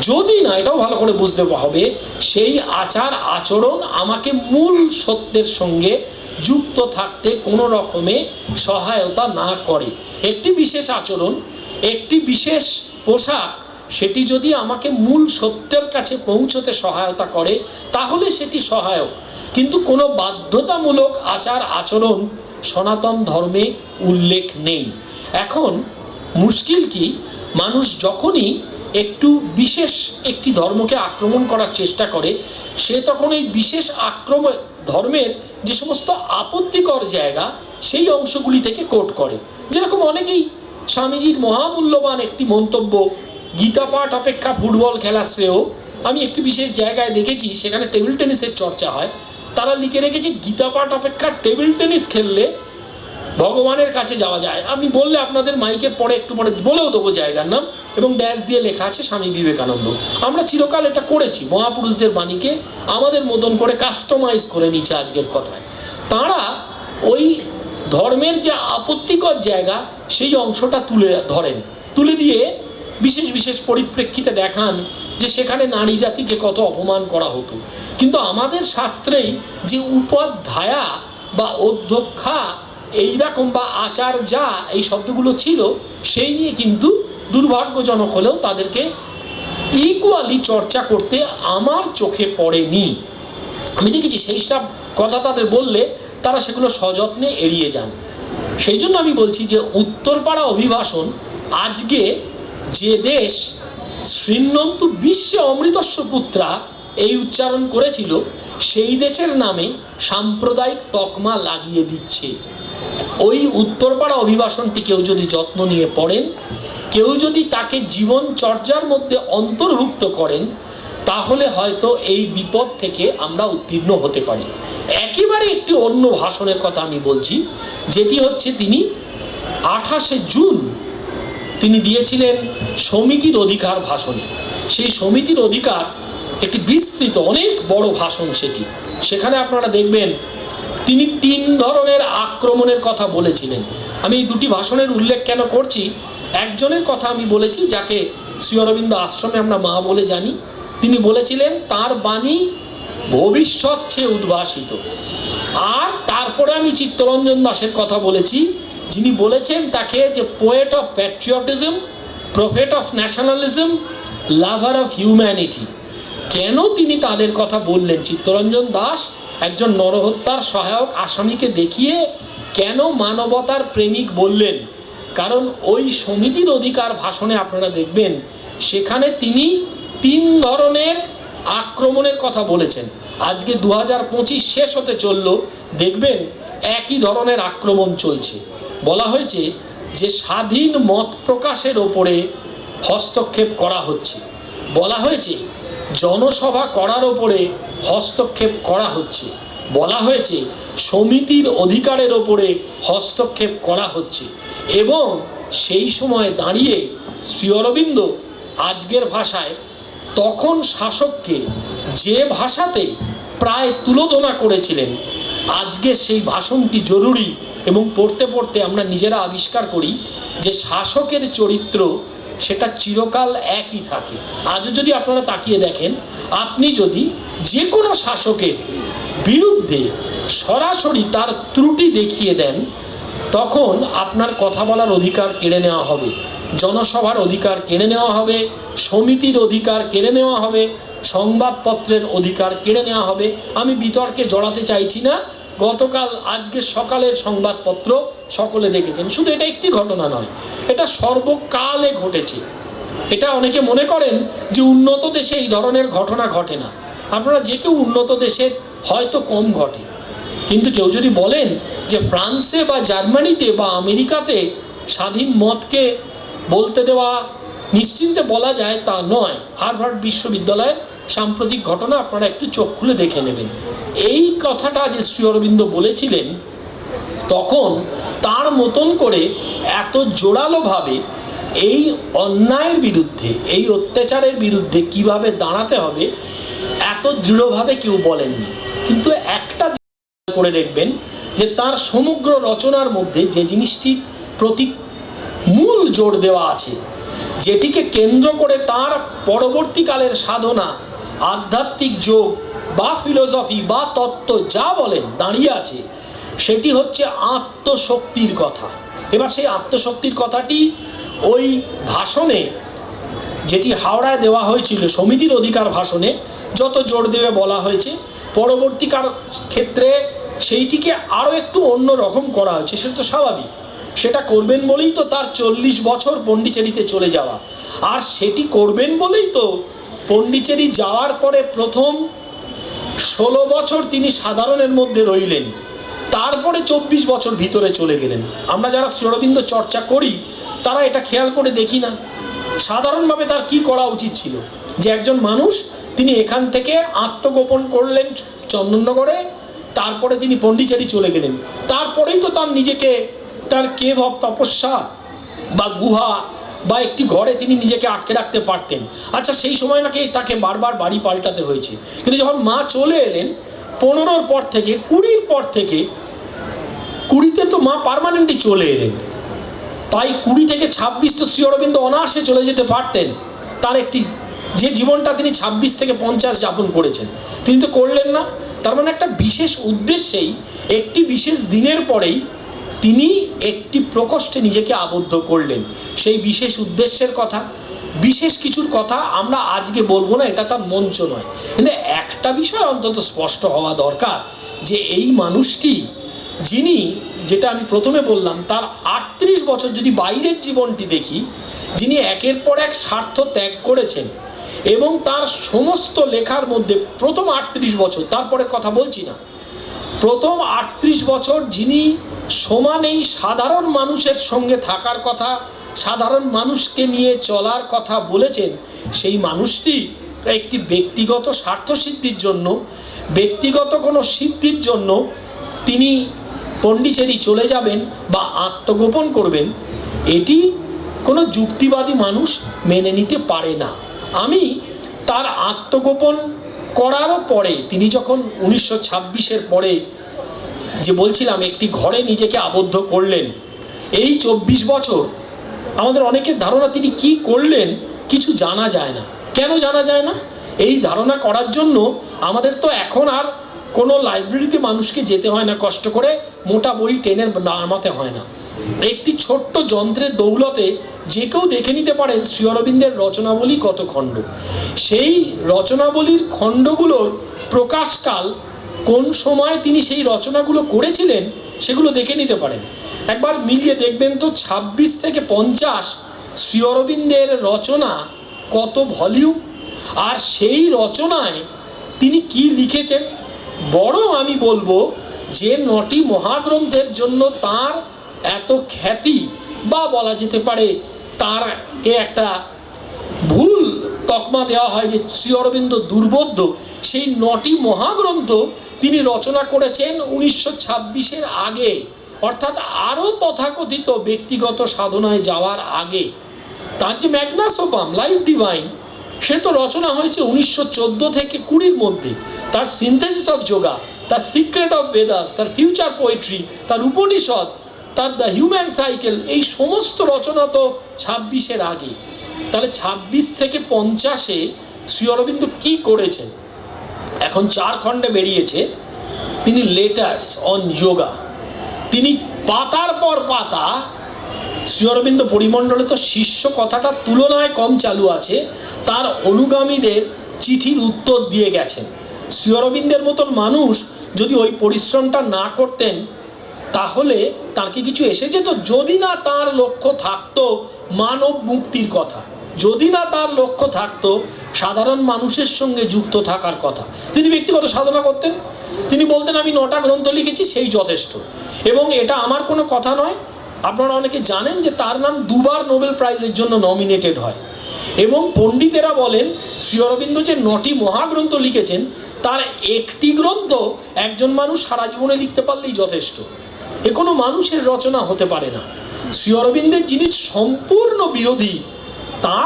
যদি না এটাও ভালো করে বুঝতে হবে, সেই আচার আচরণ আমাকে মূল সত্যের সঙ্গে যুক্ত থাকতে কোনো রকমে সহায়তা না করে। একটি বিশেষ আচরণ, একটি বিশেষ পোশাক, সেটি যদি আমাকে মূল সত্যের কাছে পৌঁছতে সহায়তা করে তাহলে সেটি সহায়ক, কিন্তু কোনো বাধ্যতামূলক আচার আচরণ সনাতন ধর্মে উল্লেখ নেই। এখন মুশকিল কি, মানুষ যখনই একটু বিশেষ একটি ধর্মকে আক্রমণ করার চেষ্টা করে, সে তখন এই বিশেষ ধর্মের যে সমস্ত আপত্তিকর জায়গা, সেই অংশগুলি থেকে কোট করে। যেরকম অনেকেই স্বামীজির মহামূল্যবান একটি মন্তব্য, গীতা পাঠ অপেক্ষা ফুটবল খেলা শ্রেয়। আমি একটি বিশেষ জায়গায় দেখেছি, সেখানে টেবিল টেনিসের চর্চা হয়, তারা লিখে রেখেছে গীতা পাঠ অপেক্ষা টেবিল টেনিস খেললে ভগবানের কাছে যাওয়া যায়। আমি বললে আপনাদের মাইকের পরে একটু পরে বলেও দেবো জায়গার নাম, এবং ড্যাশ দিয়ে লেখা আছে স্বামী বিবেকানন্দ। আমরা চিরকাল এটা করেছি, মহাপুরুষদের বাণীকে আমাদের মতন করে কাস্টমাইজ করে নিয়েছে আজকের কথায়। তাঁরা ওই ধর্মের যে আপত্তিকর জায়গা, সেই অংশটা তুলে দিয়ে বিশেষ বিশেষ পরিপ্রেক্ষিতে দেখান যে সেখানে নারী জাতিকে কত অপমান করা হতো। কিন্তু আমাদের শাস্ত্রেই যে উপাধ্যায়া বা অধ্যক্ষা এইরকম বা আচার্যা এই শব্দগুলো ছিল, সেই নিয়ে কিন্তু দুর্ভাগ্যজনক হলেও তাদেরকে ইকুয়ালি চর্চা করতে আমার চোখে পড়েনি। আমি দেখেছি সেই সব কথা তাদের বললে তারা সেগুলো সযত্নে এড়িয়ে যান। সেই জন্য আমি বলছি যে উত্তরপাড়া অভিভাষণ আজকে যে দেশ শৃণ্বন্তু বিশ্বে অমৃতস্য পুত্রা এই উচ্চারণ করেছিল, সেই দেশের নামে সাম্প্রদায়িক তকমা লাগিয়ে দিচ্ছে। ওই উত্তরপাড়া অভিভাষণটি কেউ যদি যত্ন নিয়ে পড়েন, কেউ যদি তাকে জীবনচর্যার মধ্যে অন্তর্ভুক্ত করেন, তাহলে হয়তো এই বিপদ থেকে আমরা উত্তীর্ণ হতে পারি। একেবারে একটি অন্য ভাষণের কথা আমি বলছি, যেটি হচ্ছে তিনি 28শে জুন তিনি দিয়েছিলেন সমিতির অধিকার ভাষণে। সেই সমিতির অধিকার একটি বিস্তৃত অনেক বড় ভাষণ সেটি। সেখানে আপনারা দেখবেন তিনি 3 ধরনের আক্রমণের কথা বলেছিলেন। আমি এই দুটি ভাষণের উল্লেখ কেন করছি, একজনের কথা আমি বলেছি যাকে শ্রী অরবিন্দ আশ্রমে আমরা মা বলে জানি। তিনি বলেছিলেন তার বাণী ভবিষ্যৎ চেয়ে উদ্ভাসিত। আর তারপরে আমি চিত্তরঞ্জন দাসের কথা বলেছি, যিনি বলেছেন তাকে যে poet of patriotism, prophet of nationalism, lover of humanity. কেন তিনি তাদের কথা বললেন? চিত্তরঞ্জন দাস একজন নরহত্যার সহায়ক আসামিকে দেখিয়ে কেন মানবতার প্রেমিক বললেন? কারণ ওই সমিতির অধিকার ভাষণে আপনারা দেখবেন সেখানে তিনি 3 ধরনের আক্রমণের কথা বলেছেন। আজকে 2025 শেষ হতে চলল, দেখবেন একই ধরনের আক্রমণ চলছে। বলা হয়েছে যে স্বাধীন মত প্রকাশের ওপরে হস্তক্ষেপ করা হচ্ছে, বলা হয়েছে জনসভা করার ওপরে হস্তক্ষেপ করা হচ্ছে, বলা হয়েছে সমিতির অধিকারের ওপরে হস্তক্ষেপ করা হচ্ছে। এবং সেই সময় দাঁড়িয়ে শ্রী অরবিন্দ আজকের ভাষায় তখন শাসককে যে ভাষাতে প্রায় তুলোধনা করেছিলেন, আজকে সেই ভাষণটি জরুরি। এবং পড়তে পড়তে আমরা নিজেরা আবিষ্কার করি যে শাসকের চরিত্র সেটা চিরকাল একই থাকে। আজও যদি আপনারা তাকিয়ে দেখেন, আপনি যদি যে কোনো শাসকের বিরুদ্ধে সরাসরি তার ত্রুটি দেখিয়ে দেন, তখন আপনার কথা বলার অধিকার কেড়ে নেওয়া হবে, জনসভার অধিকার কেড়ে নেওয়া হবে, সমিতির অধিকার কেড়ে নেওয়া হবে, সংবাদপত্রের অধিকার কেড়ে নেওয়া হবে। আমি বিতর্কে জড়াতে চাইছি না। গতকাল আজকে সকালের সংবাদপত্র সকলে দেখেছেন। শুধু এটা একটি ঘটনা নয়, এটা সর্বকালে ঘটেছে। এটা অনেকে মনে করেন যে উন্নত দেশে এই ধরনের ঘটনা ঘটে না। আপনারা যে কেউ উন্নত দেশের হয়তো কম ঘটে, কিন্তু কেউ যদি বলেন যে ফ্রান্সে বা জার্মানিতে বা আমেরিকাতে স্বাধীন মতকে বলতে দেওয়া নিশ্চিন্তে বলা যায়, তা নয়। হার্ভার্ড বিশ্ববিদ্যালয়ের সাম্প্রতিক ঘটনা আপনারা একটু চোখ খুলে দেখে নেবেন। এই কথাটা যে শ্রী অরবিন্দ বলেছিলেন, তখন তার মতন করে এত জোরালোভাবে এই অন্যায়ের বিরুদ্ধে, এই অত্যাচারের বিরুদ্ধে কিভাবে দাঁড়াতে হবে এত দৃঢ়ভাবে কেউ বলেননি। কিন্তু একটা করে দেখবেন যে তার সমগ্র রচনার মধ্যে যে জিনিসটির প্রতি মূল জোর দেওয়া আছে, যেটিকে কেন্দ্র করে তার পরবর্তীকালের সাধনা, আধ্যাত্মিক যোগ বা ফিলোসফি বা তত্ত্ব যা বলেন দাঁড়িয়ে আছে, সেটি হচ্ছে আত্মশক্তির কথা। এবার সেই আত্মশক্তির কথাটি ওই ভাষণে, যেটি হাওড়ায় দেওয়া হয়েছিল সমিতির অধিকার ভাষণে, যত জোর দেবে বলা হয়েছে, পরবর্তীকার ক্ষেত্রে সেইটিকে আরও একটু অন্য রকম করা হয়েছে। সেটা তো স্বাভাবিক, সেটা করবেন বলেই তো তার 40 বছর পণ্ডিচেরিতে চলে যাওয়া। আর সেটি করবেন বলেই তো পণ্ডিচেরি যাওয়ার পরে প্রথম 16 বছর তিনি সাধারণের মধ্যে রইলেন, তারপরে 24 বছর ভিতরে চলে গেলেন। আমরা যারা শ্রী অরবিন্দ চর্চা করি তারা এটা খেয়াল করে দেখি না সাধারণভাবে তার কি করা উচিত ছিল। যে একজন মানুষ, তিনি এখান থেকে আত্মগোপন করলেন চন্দননগরে, তারপরে তিনি পণ্ডিচেরি চলে গেলেন, তারপরেই তো তার নিজেকে তার কেভ অফ তপস্যা বা গুহা বা একটি ঘরে তিনি নিজেকে আটকে রাখতে পারতেন। আচ্ছা, সেই সময় নাকি তাকে বারবার বাড়ি পাল্টাতে হয়েছে। কিন্তু যখন মা চলে এলেন 15-র পর থেকে, 20-র পর থেকে, 20-তে তো মা পার্মানেন্টলি চলে এলেন, তাই 20 থেকে 26 তো শ্রী অরবিন্দ অনায়াসে চলে যেতে পারতেন। তার একটি যে জীবনটা তিনি 26 থেকে 50 যাপন করেছেন, তিনি তো করলেন না। তার মানে একটা বিশেষ উদ্দেশ্যেই, একটি বিশেষ দিনের পরেই তিনি একটি প্রকোষ্ঠে নিজেকে আবদ্ধ করলেন। সেই বিশেষ উদ্দেশ্যের কথা, বিশেষ কিছুর কথা আমরা আজকে বলবো না, এটা তার মঞ্চ নয়। কিন্তু একটা বিষয় অন্তত স্পষ্ট হওয়া দরকার, যে এই মানুষটি, যিনি, যেটা আমি প্রথমে বললাম, তার 38 বছর যদি বাইরের জীবনটি দেখি, যিনি একের পর এক স্বার্থ ত্যাগ করেছেন এবং তার সমস্ত লেখার মধ্যে প্রথম 38 বছর, তারপরের কথা বলছি না, প্রথম 38 বছর যিনি সমানেই সাধারণ মানুষের সঙ্গে থাকার কথা, সাধারণ মানুষকে নিয়ে চলার কথা বলেছেন, সেই মানুষটি একটি ব্যক্তিগত স্বার্থসিদ্ধির জন্য, ব্যক্তিগত কোনো সিদ্ধির জন্য তিনি পণ্ডিচেরি চলে যাবেন বা আত্মগোপন করবেন, এটি কোনো যুক্তিবাদী মানুষ মেনে নিতে পারে না। আমি তার আত্মগোপন করারও পরে, তিনি যখন 1926-এর পরে যে বলছিলাম একটি ঘরে নিজেকে আবদ্ধ করলেন, এই 24 বছর আমাদের অনেকের ধারণা তিনি কি করলেন কিছু জানা যায় না। কেন জানা যায় না? এই ধারণা করার জন্য আমাদের তো এখন আর কোনো লাইব্রেরিতে মানুষকে যেতে হয় না, কষ্ট করে মোটা বই টেনে নামাতে হয় না। একটি ছোট্ট যন্ত্রের দৌলতে যে কেউ দেখে নিতে পারেন শ্রী অরবিন্দের রচনাবলী কত খণ্ড। সেই রচনাবলীর খণ্ডগুলোর প্রকাশকাল, কোন সময় তিনি সেই রচনাগুলো করেছিলেন, সেগুলো দেখে নিতে পারেন। একবার মিলিয়ে দেখবেন তো 26 থেকে 50 শ্রী অরবিন্দের রচনা কত ভলিউম, আর সেই রচনায় তিনি কি লিখেছেন। বরং আমি বলবো যে 9টি মহাগ্রন্থের জন্য তার এত খ্যাতি, বা বলা যেতে পারে তারকে একটা ভুল তকমা দেওয়া হয় যে শ্রী অরবিন্দ দুর্বোধ্য, সেই 9টি মহাগ্রন্থ তিনি রচনা করেছেন 1926-এর আগে, অর্থাৎ আরও তথাকথিত ব্যক্তিগত সাধনায় যাওয়ার আগে। তার যে ম্যাগনাস ওপাম লাইফ ডিভাইন, সে তো রচনা হয়েছে 1914 থেকে 20-র মধ্যে। তার সিনথেসিস অফ যোগা, তার সিক্রেট অফ বেদাস, তার ফিউচার পোয়েট্রি, তার উপনিষদ, তার দ্য হিউম্যান সাইকেল, এই সমস্ত রচনা তো 26-এর আগে। তাহলে 26 থেকে 50-এ শ্রী অরবিন্দ কী করেছেন? এখন 4 খণ্ডে বেরিয়েছে। তিনি লেটার্স অন যোগা, তিনি পাতার পর পাতা, শ্রী অরবিন্দ পরিমণ্ডলে তো শিষ্য কথাটা তুলনায় কম চালু আছে, তার অনুগামীদের চিঠির উত্তর দিয়ে গেছেন। শ্রী অরবিন্দের মতন মানুষ যদি ওই পরিশ্রমটা না করতেন তাহলে তার কি কিছু এসে যেত? যদি না তার লক্ষ্য থাকতো মানব মুক্তির কথা, যদি না তার লক্ষ্য থাকতো সাধারণ মানুষের সঙ্গে যুক্ত থাকার কথা। তিনি ব্যক্তিগত সাধনা করতেন। তিনি বলতেন আমি 9টা গ্রন্থ লিখেছি, সেই যথেষ্ট। এবং এটা আমার কোনো কথা নয়, আপনারা অনেকে জানেন যে তার নাম 2বার নোবেল প্রাইজের জন্য নমিনেটেড হয়। এবং পণ্ডিতেরা বলেন শ্রী অরবিন্দ যে 9টি মহাগ্রন্থ লিখেছেন তার একটি গ্রন্থ একজন মানুষ সারা জীবনে লিখতে পারলেই যথেষ্ট। এ কোনো মানুষের রচনা হতে পারে না। শ্রী অরবিন্দের যিনি সম্পূর্ণ বিরোধী, তা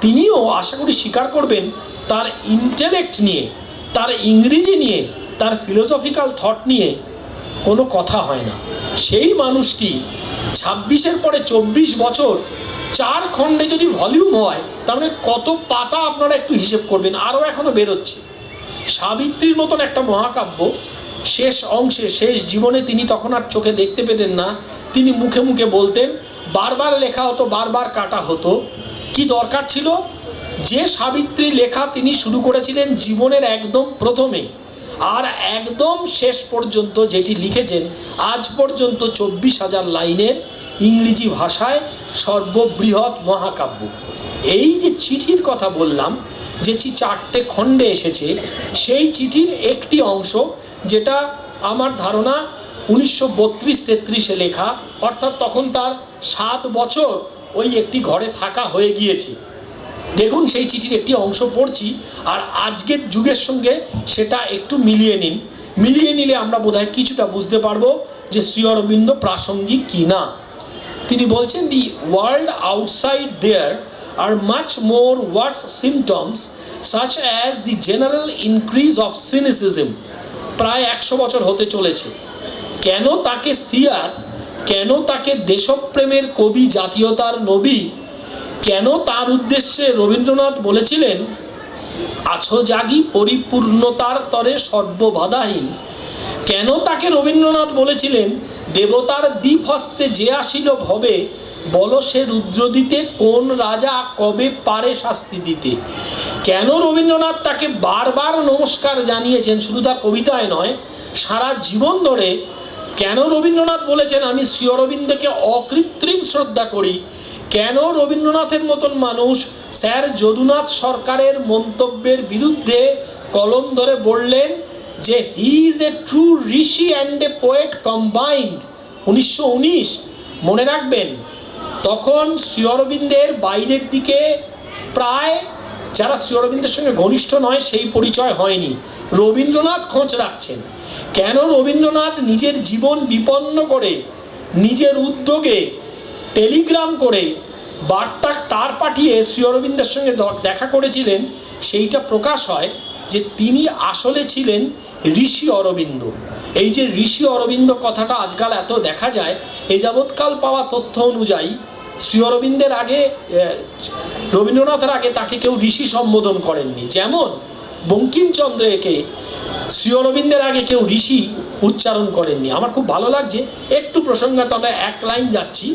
তিনিও আশা করি স্বীকার করবেন, তার ইন্টেলেক্ট নিয়ে, তার ইংরেজি নিয়ে, তার ফিলোসফিক্যাল থট নিয়ে কোনো কথা হয় না। সেই মানুষটি 26-এর পরে 24 বছর 4 খণ্ডে যদি ভলিউম হয়, তার মানে কত পাতা আপনারা একটু হিসেব করবেন। আরও এখনও বেরোচ্ছে। সাবিত্রীর মতন একটা মহাকাব্য শেষ অংশে, শেষ জীবনে তিনি তখন আর চোখে দেখতে পেতেন না, তিনি মুখে মুখে বলতেন, বারবার লেখা হতো, বারবার কাটা হতো। কি দরকার ছিল? যে সাবিত্রী লেখা তিনি শুরু করেছিলেন জীবনের একদম প্রথমে, আর একদম শেষ পর্যন্ত যেটি লিখেছেন আজ পর্যন্ত 24,000 লাইনের ইংরেজি ভাষায় সর্ববৃহৎ মহাকাব্য। এই যে চিঠির কথা বললাম, যে 4টে খণ্ডে এসেছে, সেই চিঠির একটি অংশ, যেটা আমার ধারণা 1932-33-এ লেখা, অর্থাৎ তখন তার 7 বছর ওই একটি ঘরে থাকা হয়ে গিয়েছে। দেখুন সেই চিঠির একটি অংশ পড়ছি, আর আজকের যুগের সঙ্গে সেটা একটু মিলিয়ে নিন। মিলিয়ে নিলে আমরা বোধহয় কিছুটা বুঝতে পারবো যে শ্রী অরবিন্দ প্রাসঙ্গিক কি না। তিনি বলছেন, the world outside there are much more worse symptoms such as the general increase of cynicism. প্রায় 100 বছর হতে চলেছে। কেন তাকে সিয়ার, কেন তাকে দেশপ্রেমের কবি, জাতীয়তার নবী, কেন তার উদ্দেশ্যে রবীন্দ্রনাথ বলেছিলেন আছো জাগি পরিপূর্ণতার তরে সর্ববাধাহীন, কেন তাকে রবীন্দ্রনাথ বলেছিলেন দেবতার দ্বীপ হস্তে যে আসিল ভবে, বলো সে রুদ্র দিতে কোন রাজা কবে পারে শাস্তি দিতে। কেন রবীন্দ্রনাথ তাকে বারবার নমস্কার জানিয়েছেন, শুধু তার কবিতায় নয়, সারা জীবন ধরে। কেন রবীন্দ্রনাথ বলেছেন আমি শ্রী অরবিন্দকে অকৃত্রিম শ্রদ্ধা করি। কেন রবীন্দ্রনাথের মতন মানুষ স্যার যদুনাথ সরকারের মন্তব্যের বিরুদ্ধে কলম ধরে বললেন যে he is a true Rishi and a poet combined. 1919 মনে রাখবেন, তখন শ্রী অরবিন্দের বাইরের দিকে প্রায় যারা শ্রী অরবিন্দের সঙ্গে ঘনিষ্ঠ নয় সেই পরিচয় হয়নি। রবীন্দ্রনাথ খোঁজ রাখছেন। কেন রবীন্দ্রনাথ নিজের জীবন বিপন্ন করে, নিজের উদ্যোগে টেলিগ্রাম করে বার্তা তার পাঠিয়ে শ্রী অরবিন্দের সঙ্গে দেখা করেছিলেন, সেইটা প্রকাশ হয় যে তিনি আসলে ছিলেন ঋষি অরবিন্দ। এই যে ঋষি অরবিন্দ কথাটা আজকাল এত দেখা যায়, এই যাবৎকাল পাওয়া তথ্য অনুযায়ী শ্রী অরবিন্দের আগে, রবীন্দ্রনাথের আগে তাকে কেউ ঋষি সম্বোধন করেননি। যেমন বঙ্কিমচন্দ্রকে শ্রী অরবিন্দের আগে কেউ ঋষি উচ্চারণ করেননি। আমার খুব ভালো লাগছে, একটু প্রসঙ্গত আমরা এক লাইন যাচ্ছি।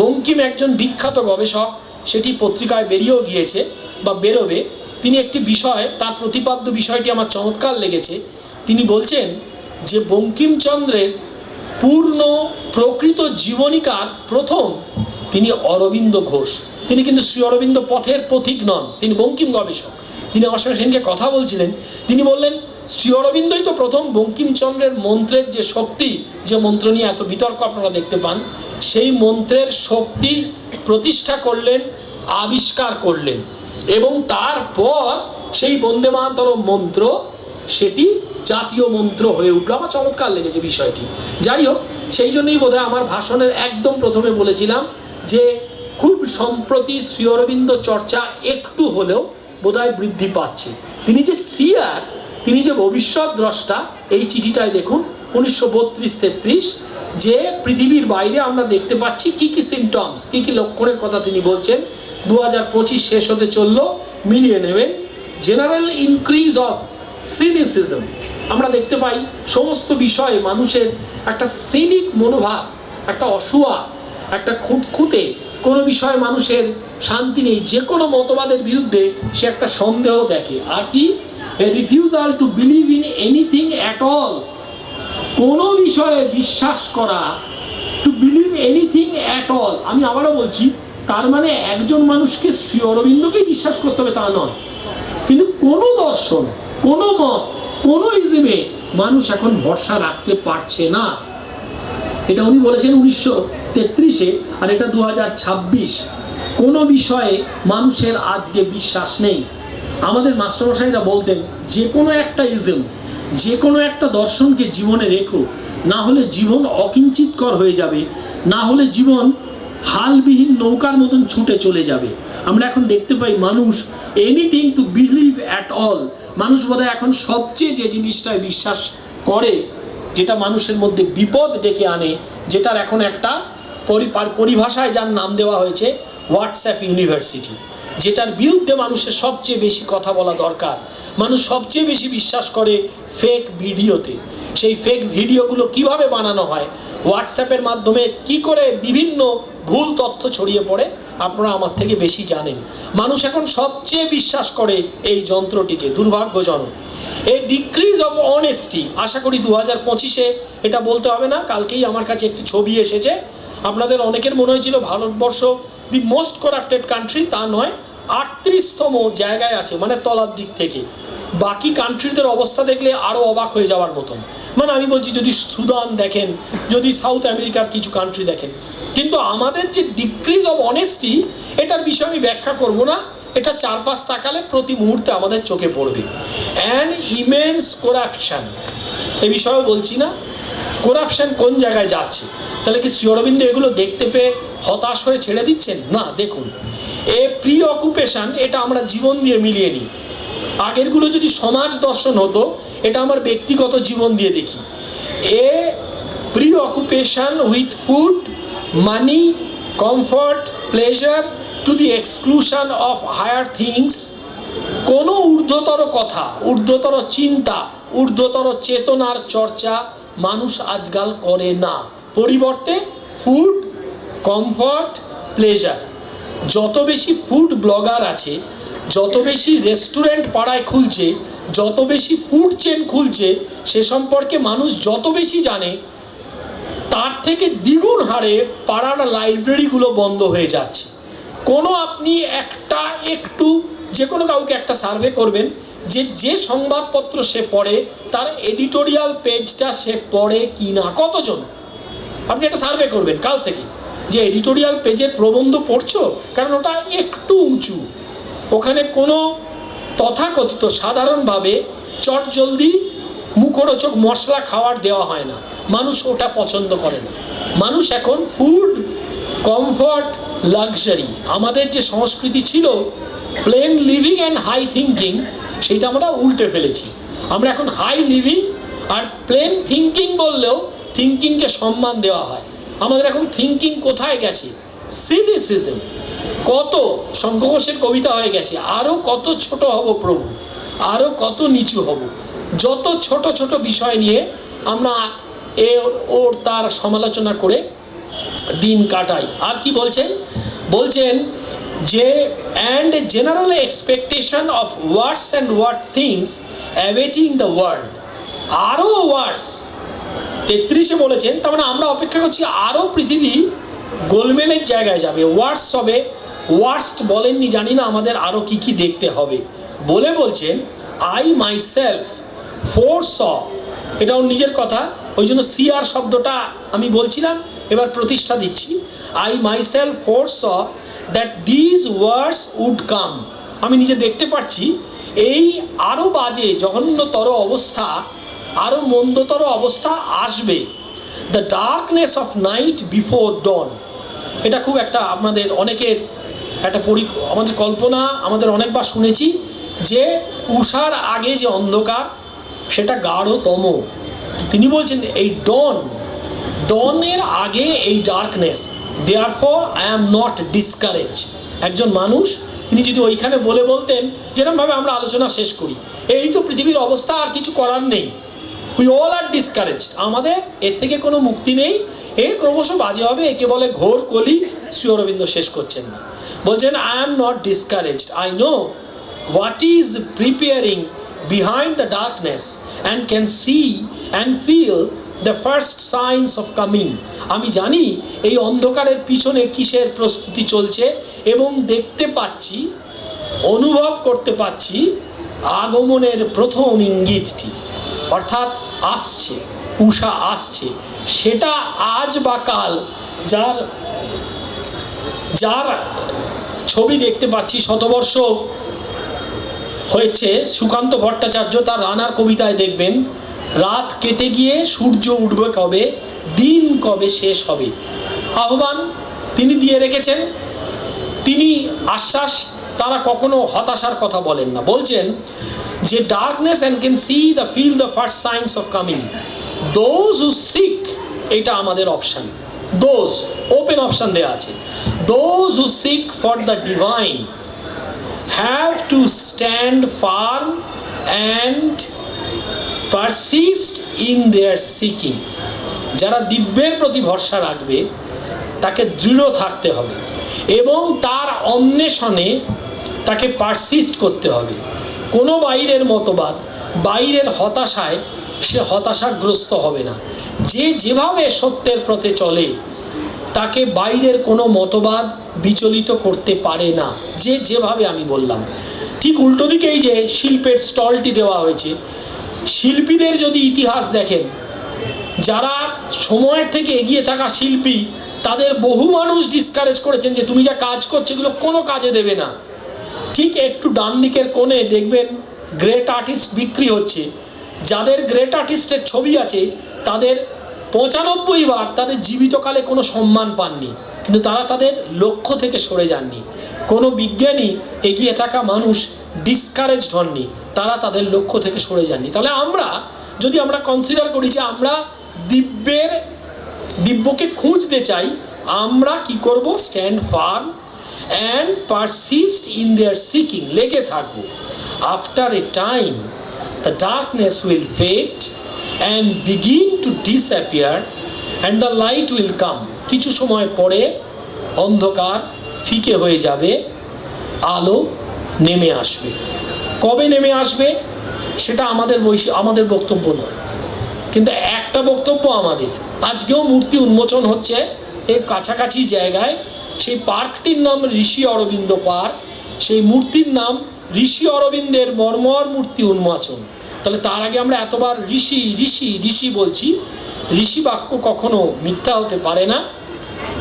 বঙ্কিম একজন বিখ্যাত গবেষক, সেটি পত্রিকায় বেরিয়েও গিয়েছে বা বেরোবে। তিনি একটি বিষয়, তার প্রতিপাদ্য বিষয়টি আমার চমৎকার লেগেছে। তিনি বলছেন যে বঙ্কিমচন্দ্রের পূর্ণ প্রকৃত জীবনীকার প্রথম তিনি অরবিন্দ ঘোষ। তিনি কিন্তু শ্রী অরবিন্দ পথের পথিক নন, তিনি বঙ্কিম গবেষক। তিনি আমার সঙ্গে সেদিনকে কথা বলছিলেন। তিনি বললেন শ্রী অরবিন্দই তো প্রথম বঙ্কিমচন্দ্রের মন্ত্রের যে শক্তি, যে মন্ত্র নিয়ে এত বিতর্ক আপনারা দেখতে পান, সেই মন্ত্রের শক্তি প্রতিষ্ঠা করলেন, আবিষ্কার করলেন, এবং তারপর সেই বন্দে মাতরম মন্ত্র সেটি জাতীয় মন্ত্র হয়ে উঠলো। আমার চমৎকার লেগেছে বিষয়টি। যাই হোক, সেই জন্যই বোধহয় আমার ভাষণের একদম প্রথমে বলেছিলাম যে খুব সম্প্রতি শ্রী অরবিন্দ চর্চা একটু হলেও বোধহয় বৃদ্ধি পাচ্ছে। তিনি যে সিয়ার, তিনি যে ভবিষ্যৎ দ্রষ্টা, এই চিঠিটায় দেখুন 1932-33 যে পৃথিবীর বাইরে আমরা দেখতে পাচ্ছি কি কি সিমটমস, কি কি লক্ষণের কথা তিনি বলছেন। 2025 শেষ হতে চললো, মিলিয়ে নেবেন। জেনারেল ইনক্রিজ অফ সিনিসিজম, আমরা দেখতে পাই সমস্ত বিষয়ে মানুষের একটা সিনিক মনোভাব, একটা অসুয়া, একটা খুঁতখুঁতে, কোনো বিষয়ে মানুষের শান্তি নেই, যে কোনো মতবাদের বিরুদ্ধে সে একটা সন্দেহ দেখে। আর কি, a refusal to believe in anything at all, কোনো বিষয়ে বিশ্বাস করা, to believe anything at all. আমি আবারও বলছি, তার মানে একজন মানুষকে শ্রী অরবিন্দকেই বিশ্বাস করতে হবে তা নয়, কিন্তু কোনো দর্শন, কোনো মত, কোনো ইজমে মানুষ এখন ভরসা রাখতে পারছে না। এটা উনি বলেছেন 1933-এ, আর এটা 2026। কোনো বিষয়ে মানুষের আজকে বিশ্বাস নেই। আমাদের মাস্টারমশাইরা বলতেন যে কোনো একটা ইজম, যে কোনো একটা দর্শনকে জীবনে রেখো, না হলে জীবন অকিঞ্চিতকর হয়ে যাবে, না হলে জীবন হালবিহীন নৌকার মতন ছুটে চলে যাবে। আমরা এখন দেখতে পাই মানুষ anything to believe at all, মানুষ বোধহয় এখন সবচেয়ে যে জিনিসটায় বিশ্বাস করে, যেটা মানুষের মধ্যে বিপদ ডেকে আনে, যেটার এখন একটা পরিভাষায় যার নাম দেওয়া হয়েছে হোয়াটসঅ্যাপ ইউনিভার্সিটি, যেটার বিরুদ্ধে মানুষের সবচেয়ে বেশি কথা বলা দরকার। মানুষ সবচেয়ে বেশি বিশ্বাস করে ফেক ভিডিওতে। সেই ফেক ভিডিওগুলো কিভাবে বানানো হয়, হোয়াটসঅ্যাপের মাধ্যমে কি করে বিভিন্ন ভুল তথ্য ছড়িয়ে পড়ে, আপনারা আমার থেকে বেশি জানেন। মানুষ এখন সবচেয়ে বিশ্বাস করে এই যন্ত্রটিকে, দুর্ভাগ্যজনক। এই ডিক্রিজ অফ অনেস্টি, আশা করি 2025-এ এটা বলতে হবে না। কালকেই আমার কাছে একটি ছবি এসেছে, আপনাদের অনেকের মনে হয়েছিল Bharatvarsha the most corrupted country, তা নয়, 38তম জায়গায় আছে, মানে তলার দিক থেকে। বাকি কান্ট্রিদের অবস্থা দেখলে আরও অবাক হয়ে যাওয়ার মতন। মানে আমি বলছি, যদি সুদান দেখেন, যদি সাউথ আমেরিকার কিছু কান্ট্রি দেখেন, কিন্তু আমাদের যে ডিক্রিজ অফ অনেস্টি, এটার বিষয়ে আমি ব্যাখ্যা করব না, এটা চারপাশ তাকালে প্রতি মুহূর্তে আমাদের চোখে পড়বে। অ্যান্ড ইমেন্স করাপশান, এ বিষয়েও বলছি না, করাপশান কোন জায়গায় যাচ্ছে। তাহলে কি শ্রী অরবিন্দ এগুলো দেখতে পেয়ে হতাশ হয়ে ছেড়ে দিচ্ছেন? না, দেখুন, এ প্রি অকুপেশান, এটা আমরা জীবন দিয়ে মিলিয়ে নিই। আগেরগুলো যদি সমাজ দর্শন হতো, এটা আমার ব্যক্তিগত জীবন দিয়ে দেখি। A preoccupation with food, money, comfort, pleasure to the exclusion of higher things. কোনো ঊর্ধ্বতর কথা, ঊর্ধ্বতর চিন্তা, ঊর্ধ্বতর চেতনার চর্চা মানুষ আজকাল করে না। পরিবর্তে ফুড, কমফর্ট, প্লেজার। যত বেশি ফুড ব্লগার আছে, যত বেশি রেস্টুরেন্ট পাড়ায় খুলছে, যত বেশি ফুড চেন খুলছে, সে সম্পর্কে মানুষ যত বেশি জানে, তার থেকে দ্বিগুণ হারে পাড়ার লাইব্রেরিগুলো বন্ধ হয়ে যাচ্ছে। কোনো আপনি একটু যে কোনো কাউকে একটা সার্ভে করবেন, যে সংবাদপত্র সে পড়ে, তার এডিটোরিয়াল পেজটা সে পড়ে কি না, কতজন, আপনি একটা সার্ভে করবেন কাল থেকে, যে এডিটোরিয়াল পেজের প্রবন্ধ পড়ছো, কারণ ওটা একটু উঁচু, ওখানে কোনো তথাকথিত সাধারণভাবে চটজলদি মুখরোচক মশলা খাওয়ার দেওয়া হয় না। মানুষ ওটা পছন্দ করে না। মানুষ এখন ফুড, কমফর্ট, লাক্সারি, আমাদের যে সংস্কৃতি ছিল plain living and high thinking, সেটা আমরা উল্টে ফেলেছি। আমরা এখন হাই লিভিং আর প্লেন থিঙ্কিং বললেও থিঙ্কিংকে সম্মান দেওয়া হয়। আমাদের এখন থিঙ্কিং কোথায় গেছে? সিনিসিজম। কত শঙ্খ ঘোষের কবিতা হয়ে গেছে, আরও কত ছোট হব প্রভু, আরও কত নিচু হব। যত ছোট ছোট বিষয় নিয়ে আমরা ওর তার সমালোচনা করে দিন কাটাই। আর কি বলছেন? বলছেন যে and general expectation of wars and worse things awaiting the world. আরও ওয়ার্স 33-এ বলেছেন, তার মানে আমরা অপেক্ষা করছি আরও পৃথিবী গোলমেলের জায়গায় যাবে, ওয়ার্স হবে। ওয়ার্স্ট বলেননি, জানি না আমাদের আরও কি কি দেখতে হবে বলে বলছেন আই মাইসেলফ ফোরস, এটা ওর নিজের কথা, ওই জন্য সিআর শব্দটা আমি বলছিলাম, এবার প্রতিষ্ঠা দিচ্ছি। I myself force that these words would come. আমি নিজে দেখতে পাচ্ছি এই আরও বাজে জঘন্যতর অবস্থা, আরও মন্দতর অবস্থা আসবে। The darkness of night before dawn, এটা খুব একটা আপনাদের অনেকের একটা আমাদের কল্পনা, আমাদের অনেকবার শুনেছি যে উষার আগে যে অন্ধকার সেটা গাঢ়তম। তিনি বলছেন এই ডনের আগে এই darkness, therefore I am not discourage. একজন মানুষ তিনি যদি ওইখানে বলতেন যেরকমভাবে আমরা আলোচনা শেষ করি, এই তো পৃথিবীর অবস্থা, আর কিছু করার নেই, উই অল আর ডিসকারেজড, আমাদের এর থেকে কোনো মুক্তি নেই, এ ক্রমশ বাজে হবে, একে বলে ঘোর কলি। শ্রী অরবিন্দ শেষ করছেন না, বলছেন I am not discouraged, I know what is preparing behind the darkness and can see and feel the first signs of coming. আমি জানি এই অন্ধকারের পিছনে কিসের প্রস্তুতি চলছে এবং দেখতে পাচ্ছি, অনুভব করতে পাচ্ছি আগমনের প্রথম ইঙ্গিতটি, অর্থাৎ আসছে, উষা আসছে। সেটা আজ বা কাল যার ছবি দেখতে পাচ্ছি, শতবর্ষ হয়েছে সুকান্ত ভট্টাচার্য তার রানার কবিতায় দেখবেন, রাত কেটে গিয়ে সূর্য উঠবে কবে, দিন কবে শেষ হবে। আহ্বান তিনি দিয়ে রেখেছেন, তিনি আশ্বাস, তারা কখনো হতাশার কথা বলেন না। বলছেন যে darkness and can see the feel the first signs of coming, those who seek, এটা আমাদের অপশান, দোজ ওপেন অপশান দেওয়া আছে, those who seek for the divine have to stand firm and persist in their seeking. যারা দিব্যের প্রতি ভরসা রাখবে তাকে দৃঢ় থাকতে হবে এবং তার অন্বেষণে তাকে পারসিস্ট করতে হবে। কোনো বাইরের মতবাদ, বাইরের হতাশায় সে হতাশাগ্রস্ত হবে না। যে যেভাবে সত্যের পথে চলে তাকে বাইরের কোনো মতবাদ বিচলিত করতে পারে না, যে যেভাবে আমি বললাম। ঠিক উল্টো দিকে এই যে শিল্পের স্টলটি দেওয়া হয়েছে, শিল্পীদের যদি ইতিহাস দেখেন, যারা সময়ের থেকে এগিয়ে থাকা শিল্পী, তাদের বহু মানুষ ডিসকারেজ করেছেন যে তুমি যা কাজ করছো এগুলো কোনো কাজে দেবে না। ঠিক একটু ডান দিকের কোণে দেখবেন গ্রেট আর্টিস্ট বিক্রি হচ্ছে। যাদের গ্রেট আর্টিস্টের ছবি আছে তাদের 95 ভাগ তাদের জীবিতকালে কোনো সম্মান পাননি, কিন্তু তারা তাদের লক্ষ্য থেকে সরে যাননি। কোনো বিজ্ঞানী, এগিয়ে থাকা মানুষ ডিসকারেজড হননি, তারা তাদের লক্ষ্য থেকে সরে যাননি। তাহলে আমরা যদি কনসিডার করি যে আমরা দিব্যকে খুঁজতে চাই, আমরা কি করব? Stand firm and persist in their seeking, লেগে থাকবো। After a time the darkness will fade and begin to disappear and the light will come. কিছু সময় পরে অন্ধকার ফিকে হয়ে যাবে, আলো নেমে আসবে। কবে নেমে আসবে সেটা আমাদের বক্তব্য নয়, কিন্তু একটা বক্তব্য আমাদের। আজকেও মূর্তি উন্মোচন হচ্ছে এর কাছাকাছি জায়গায়, সেই পার্কটির নাম ঋষি অরবিন্দ পার্ক, সেই মূর্তির নাম ঋষি অরবিন্দের মর্মর মূর্তি উন্মোচন। তাহলে তার আগে আমরা এতবার ঋষি ঋষি ঋষি বলছি, ঋষি বাক্য কখনো মিথ্যা হতে পারে না।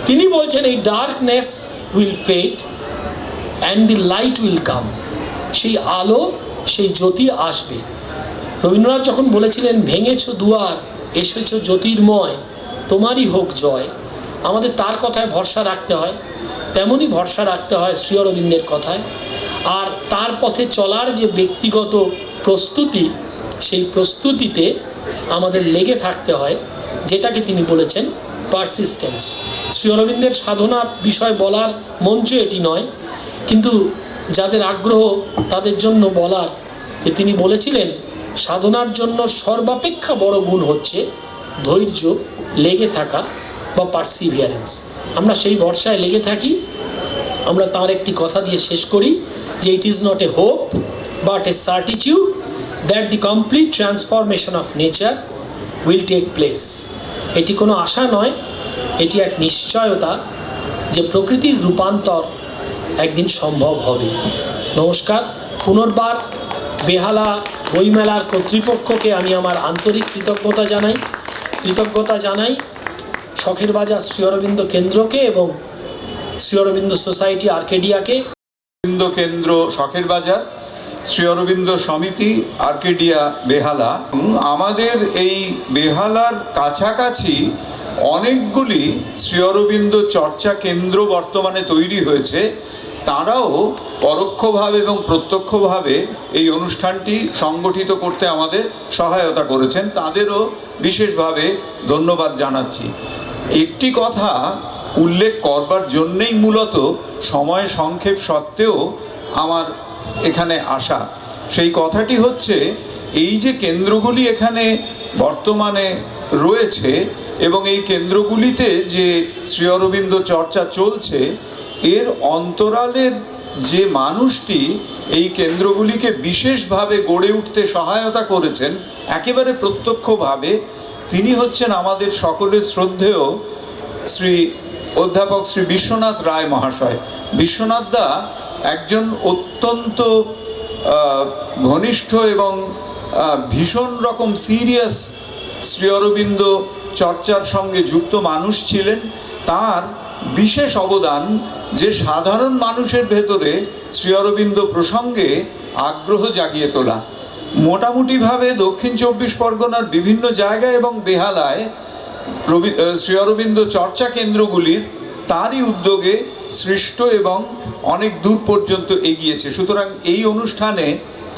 তিনি বলছেন এই darkness will fade and the light will come, সেই আলো, সেই জ্যোতি আসবে। রবীন্দ্রনাথ যখন বলেছিলেন ভেঙেছ দুয়ার এসেছ জ্যোতির্ময় তোমারই হোক জয়, আমাদের তার কথায় ভরসা রাখতে হয়, তেমনই ভরসা রাখতে হয় শ্রী অরবিন্দের কথায়। আর তার পথে চলার যে ব্যক্তিগত প্রস্তুতি, সেই প্রস্তুতিতে আমাদের লেগে থাকতে হয়, যেটাকে তিনি বলেছেন পারসিস্টেন্স। শ্রী অরবিন্দের সাধনার বিষয় বলার মঞ্চ এটি নয়, কিন্তু যাদের আগ্রহ তাদের জন্য বলার যে তিনি বলেছিলেন সাধনার জন্য সর্বাপেক্ষা বড় গুণ হচ্ছে ধৈর্য, লেগে থাকা বা পারসিভিয়ারেন্স। আমরা সেই ভরসায় লেগে থাকি। আমরা তার একটি কথা দিয়ে শেষ করি যে it is not a hope but a certitude that the complete transformation of nature will take place. এটি কোনো আশা নয়, এটি এক নিশ্চয়তা যে প্রকৃতির রূপান্তর একদিন সম্ভব হবে। নমস্কার। পুনর্বার বেহালা বইমেলার কর্তৃপক্ষকে আমি আমার আন্তরিক কৃতজ্ঞতা জানাই শখের বাজার শ্রী অরবিন্দ কেন্দ্রকে এবং শ্রী অরবিন্দ সোসাইটি আর্কেডিয়াকে। অরবিন্দ কেন্দ্র শখের বাজার, শ্রী অরবিন্দ সমিতি আর্কেডিয়া বেহালা। আমাদের এই বেহালার কাছাকাছি অনেকগুলি শ্রী অরবিন্দ চর্চা কেন্দ্র বর্তমানে তৈরি হয়েছে। তারাও পরোক্ষভাবে এবং প্রত্যক্ষভাবে এই অনুষ্ঠানটি সংগঠিত করতে আমাদের সহায়তা করেছেন, তাদেরও বিশেষভাবে ধন্যবাদ জানাচ্ছি। একটি কথা উল্লেখ করবার জন্যেই মূলত সময় সংক্ষেপ সত্ত্বেও আমার এখানে আসা, সেই কথাটি হচ্ছে এই যে কেন্দ্রগুলি এখানে বর্তমানে রয়েছে এবং এই কেন্দ্রগুলিতে যে শ্রী অরবিন্দ চর্চা চলছে, এর অন্তরালের যে মানুষটি এই কেন্দ্রগুলিকে বিশেষভাবে গড়ে উঠতে সহায়তা করেছেন একেবারে প্রত্যক্ষভাবে, তিনি হচ্ছেন আমাদের সকলের শ্রদ্ধেয় শ্রী অধ্যাপক শ্রী বিশ্বনাথ রায় মহাশয়। বিশ্বনাথ দা একজন অত্যন্ত ঘনিষ্ঠ এবং ভীষণ রকম সিরিয়াস শ্রী অরবিন্দ চর্চার সঙ্গে যুক্ত মানুষ ছিলেন। তার বিশেষ অবদান যে সাধারণ মানুষের ভেতরে শ্রী অরবিন্দ প্রসঙ্গে আগ্রহ জাগিয়ে তোলা। মোটামুটিভাবে দক্ষিণ চব্বিশ পরগনার বিভিন্ন জায়গায় এবং বেহালায় শ্রী অরবিন্দ চর্চা কেন্দ্রগুলির তারই উদ্যোগে সৃষ্ট এবং অনেক দূর পর্যন্ত এগিয়েছে। সুতরাং এই অনুষ্ঠানে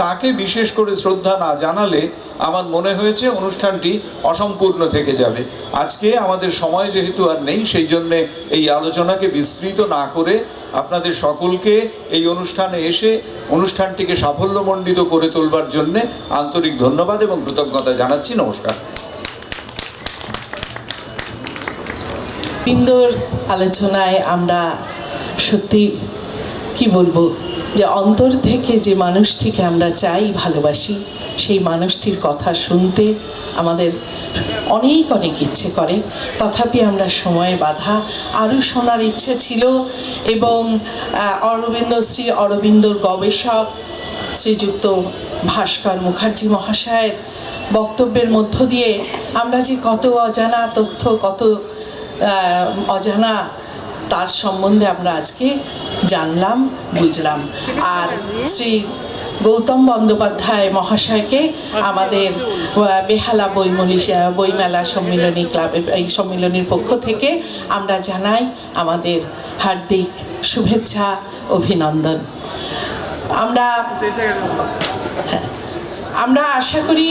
তাকে বিশেষ করে শ্রদ্ধা না জানালে আমার মনে হয়েছে অনুষ্ঠানটি অসম্পূর্ণ থেকে যাবে। আজকে আমাদের সময় যেহেতু আর নেই, সেই জন্যে এই আলোচনাকে বিস্তৃত না করে আপনাদের সকলকে এই অনুষ্ঠানে এসে অনুষ্ঠানটিকে সাফল্যমণ্ডিত করে তোলবার জন্যে আন্তরিক ধন্যবাদ এবং কৃতজ্ঞতা জানাচ্ছি। নমস্কার। অরবিন্দর আলোচনায় আমরা সত্যি কি বলবো, যে অন্তর থেকে যে মানুষটিকে আমরা চাই, ভালোবাসি, সেই মানুষটির কথা শুনতে আমাদের অনেক অনেক ইচ্ছে করে। তথাপি আমরা সময়ে বাধা, আরও শোনার ইচ্ছে ছিল। এবং শ্রী অরবিন্দর গবেষক শ্রীযুক্ত ভাস্কর মুখার্জি মহাশয়ের বক্তব্যের মধ্য দিয়ে আমরা যে কত অজানা তথ্য, কত অজানা তার সম্বন্ধে আমরা আজকে জানলাম, বুঝলাম। আর শ্রী গৌতম বন্দ্যোপাধ্যায় মহাশয়কে আমাদের বেহালা বইমেলা সম্মিলনী ক্লাবের এই সম্মিলনীর পক্ষ থেকে আমরা জানাই আমাদের হার্দিক শুভেচ্ছা, অভিনন্দন। আমরা আশা করি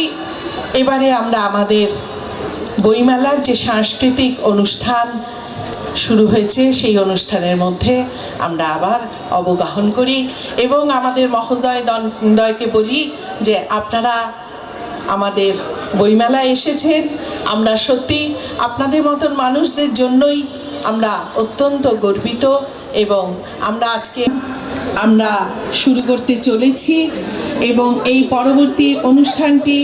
এবারে আমরা আমাদের বইমেলার যে সাংস্কৃতিক অনুষ্ঠান শুরু হয়েছে সেই অনুষ্ঠানের মধ্যে আমরা আবার অবগাহন করি এবং আমাদের মহোদয়কে বলি যে আপনারা আমাদের বইমেলায় এসেছেন। আমরা সত্যি আপনাদের মতন মানুষদের জন্যই আমরা অত্যন্ত গর্বিত এবং আমরা শুরু করতে চলেছি এবং এই পরবর্তী অনুষ্ঠানটি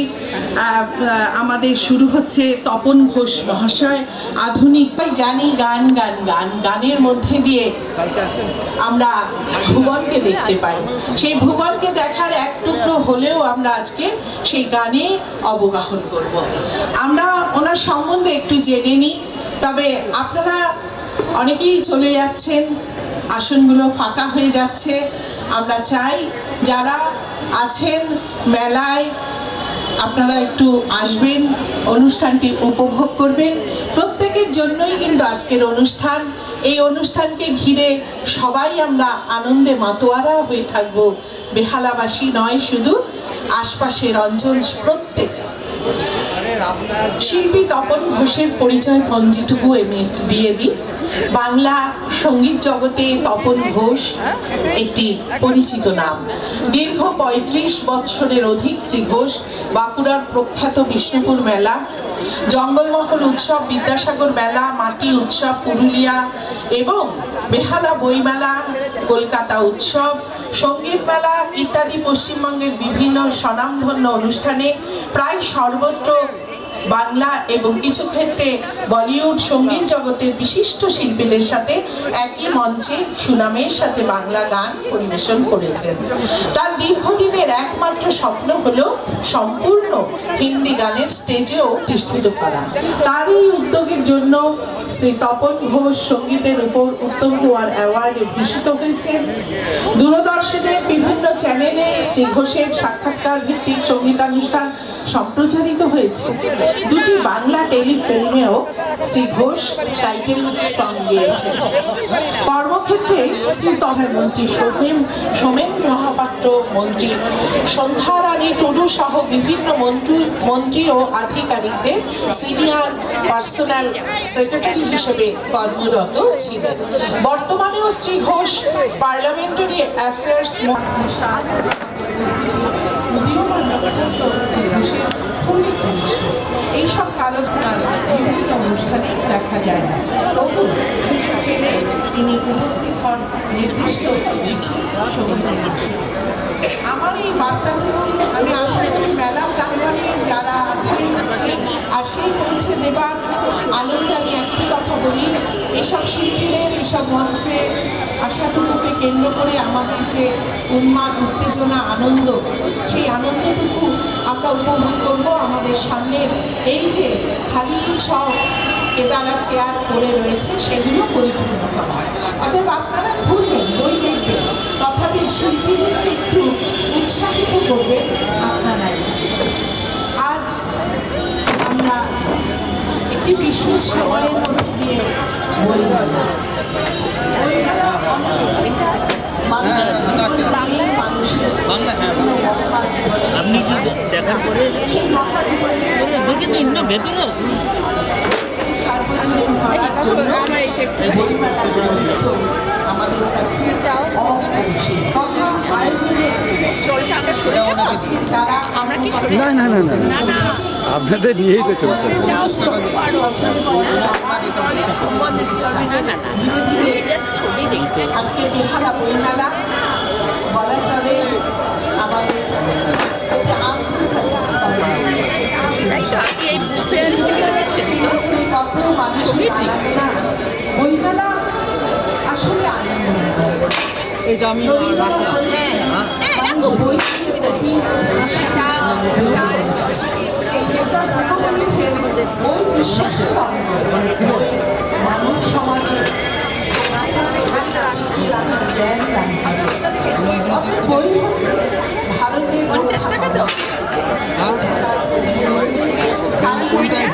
আমাদের শুরু হচ্ছে তপন ঘোষ মহাশয়। আধুনিক জানি গানের মধ্যে দিয়ে আমরা ভুবনকে দেখতে পাই। সেই ভুবনকে দেখার এক টুকরো হলেও আমরা আজকে সেই গানে অবগাহন করব। আমরা ওনার সম্বন্ধে একটু জেনে নিই। তবে আপনারা অনেকেই চলে যাচ্ছেন, আসনগুলো ফাঁকা হয়ে যাচ্ছে। আমরা চাই যারা আছেন মেলায় আপনারা একটু আসবেন, অনুষ্ঠানটি উপভোগ করবেন। প্রত্যেকের জন্যই কিন্তু আজকের অনুষ্ঠান। এই অনুষ্ঠানকে ঘিরে সবাই আমরা আনন্দে মাতোয়ারা হয়ে থাকব। বেহালাবাসী নয় শুধু, আশপাশের অঞ্চল প্রত্যেক। শিল্পী তপন ঘোষের পরিচয় পঞ্জিটুকু আমি একটু দিয়ে দিই। বাংলা সঙ্গীত জগতে তপন ঘোষ একটি পরিচিত নাম। দীর্ঘ ৩৫ বৎসরের অধিক শ্রী ঘোষ বাঁকুড়ার প্রখ্যাত বিষ্ণুপুর মেলা, জঙ্গলমহল উৎসব, বিদ্যাসাগর মেলা, মাটি উৎসব পুরুলিয়া এবং বেহালা বইমেলা, কলকাতা উৎসব, সঙ্গীত মেলা ইত্যাদি পশ্চিমবঙ্গের বিভিন্ন স্বনামধন্য অনুষ্ঠানে প্রায় সর্বত্র বাংলা এবং কিছু ক্ষেত্রে বলিউড সঙ্গীত জগতের বিশিষ্ট শিল্পীদের সাথে একই মঞ্চে সুনামের সাথে বাংলা গান পরিবেশন করেছেন। তার দীর্ঘদিনের একমাত্র স্বপ্ন হলো সম্পূর্ণ হিন্দি গানের স্টেজেও প্রতিষ্ঠিত করা। তার এই উদ্যোগের জন্য শ্রী তপন ঘোষ সঙ্গীতের উপর উত্তম কুমার অ্যাওয়ার্ডে ভূষিত হয়েছেন। দূরদর্শনের বিভিন্ন চ্যানেলে শ্রী ঘোষের সাক্ষাৎকার ভিত্তিক সঙ্গীতানুষ্ঠান সম্প্রচারিত হয়েছে। দুটি বাংলা টেলিফিল্মেও শ্রী ঘোষ টাইটেল সং গেয়েছেন। কর্মক্ষেত্রে শ্রী তপন মন্ত্রী সোমেন মহাপাত্র, মন্ত্রী সন্ধ্যা রানী টুডু সহ বিভিন্ন মন্ত্রী ও আধিকারিকদের সিনিয়র পার্সোনাল সেক্রেটারি হিসেবে কর্মরত ছিলেন। বর্তমানেও শ্রী ঘোষ পার্লামেন্টারি অ্যাফেয়ার্স এইসব কারণে বিভিন্ন অনুষ্ঠানে দেখা যায় না, তবু সুযোগ পেলে তিনি উপস্থিত হন নির্দিষ্ট কিছু সঙ্গীতের মাসে। আমার এই বার্তাগুলো আমি আশা করি মেলা প্রাঙ্গণে যারা আছেন আর সেই পৌঁছে দেবার আনন্দে আমি একটি কথা বলি, এসব শিল্পীদের এসব মঞ্চে আশাটুকুকে কেন্দ্র করে আমাদের যে উন্মাদ উত্তেজনা আনন্দ, সেই আনন্দটুকু আমরা উপভোগ করব। আমাদের সামনে এই যে খালি সব কেদারা চেয়ার পড়ে রয়েছে সেগুলো পরিপূর্ণ করা। অতএব আপনারা ঘুরবেন, বই দেখবেন, তথাপি শিল্পীদেরকে একটু উৎসাহিত করবেন আপনারাই। আজ আমরা একটি বিশেষ সময়ের মধ্যে দিয়ে বাংলার মানুষের আপনি কি দেখার পরে দেখে নিন না ভেতরে আমাদের কাছে অপরিসীম কথা আয়োজনে যারা আমরা কি না আপনাদের নিয়েই তো চলছে। আজকে বেহালা বইমেলা বলা চলে আমাদের কত মানুষ বইমেলা আসলে আনন্দ। মানব সমাজে বই হচ্ছে ভারতের 50 টাকা তো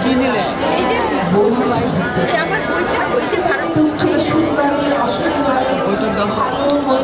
কি নিলে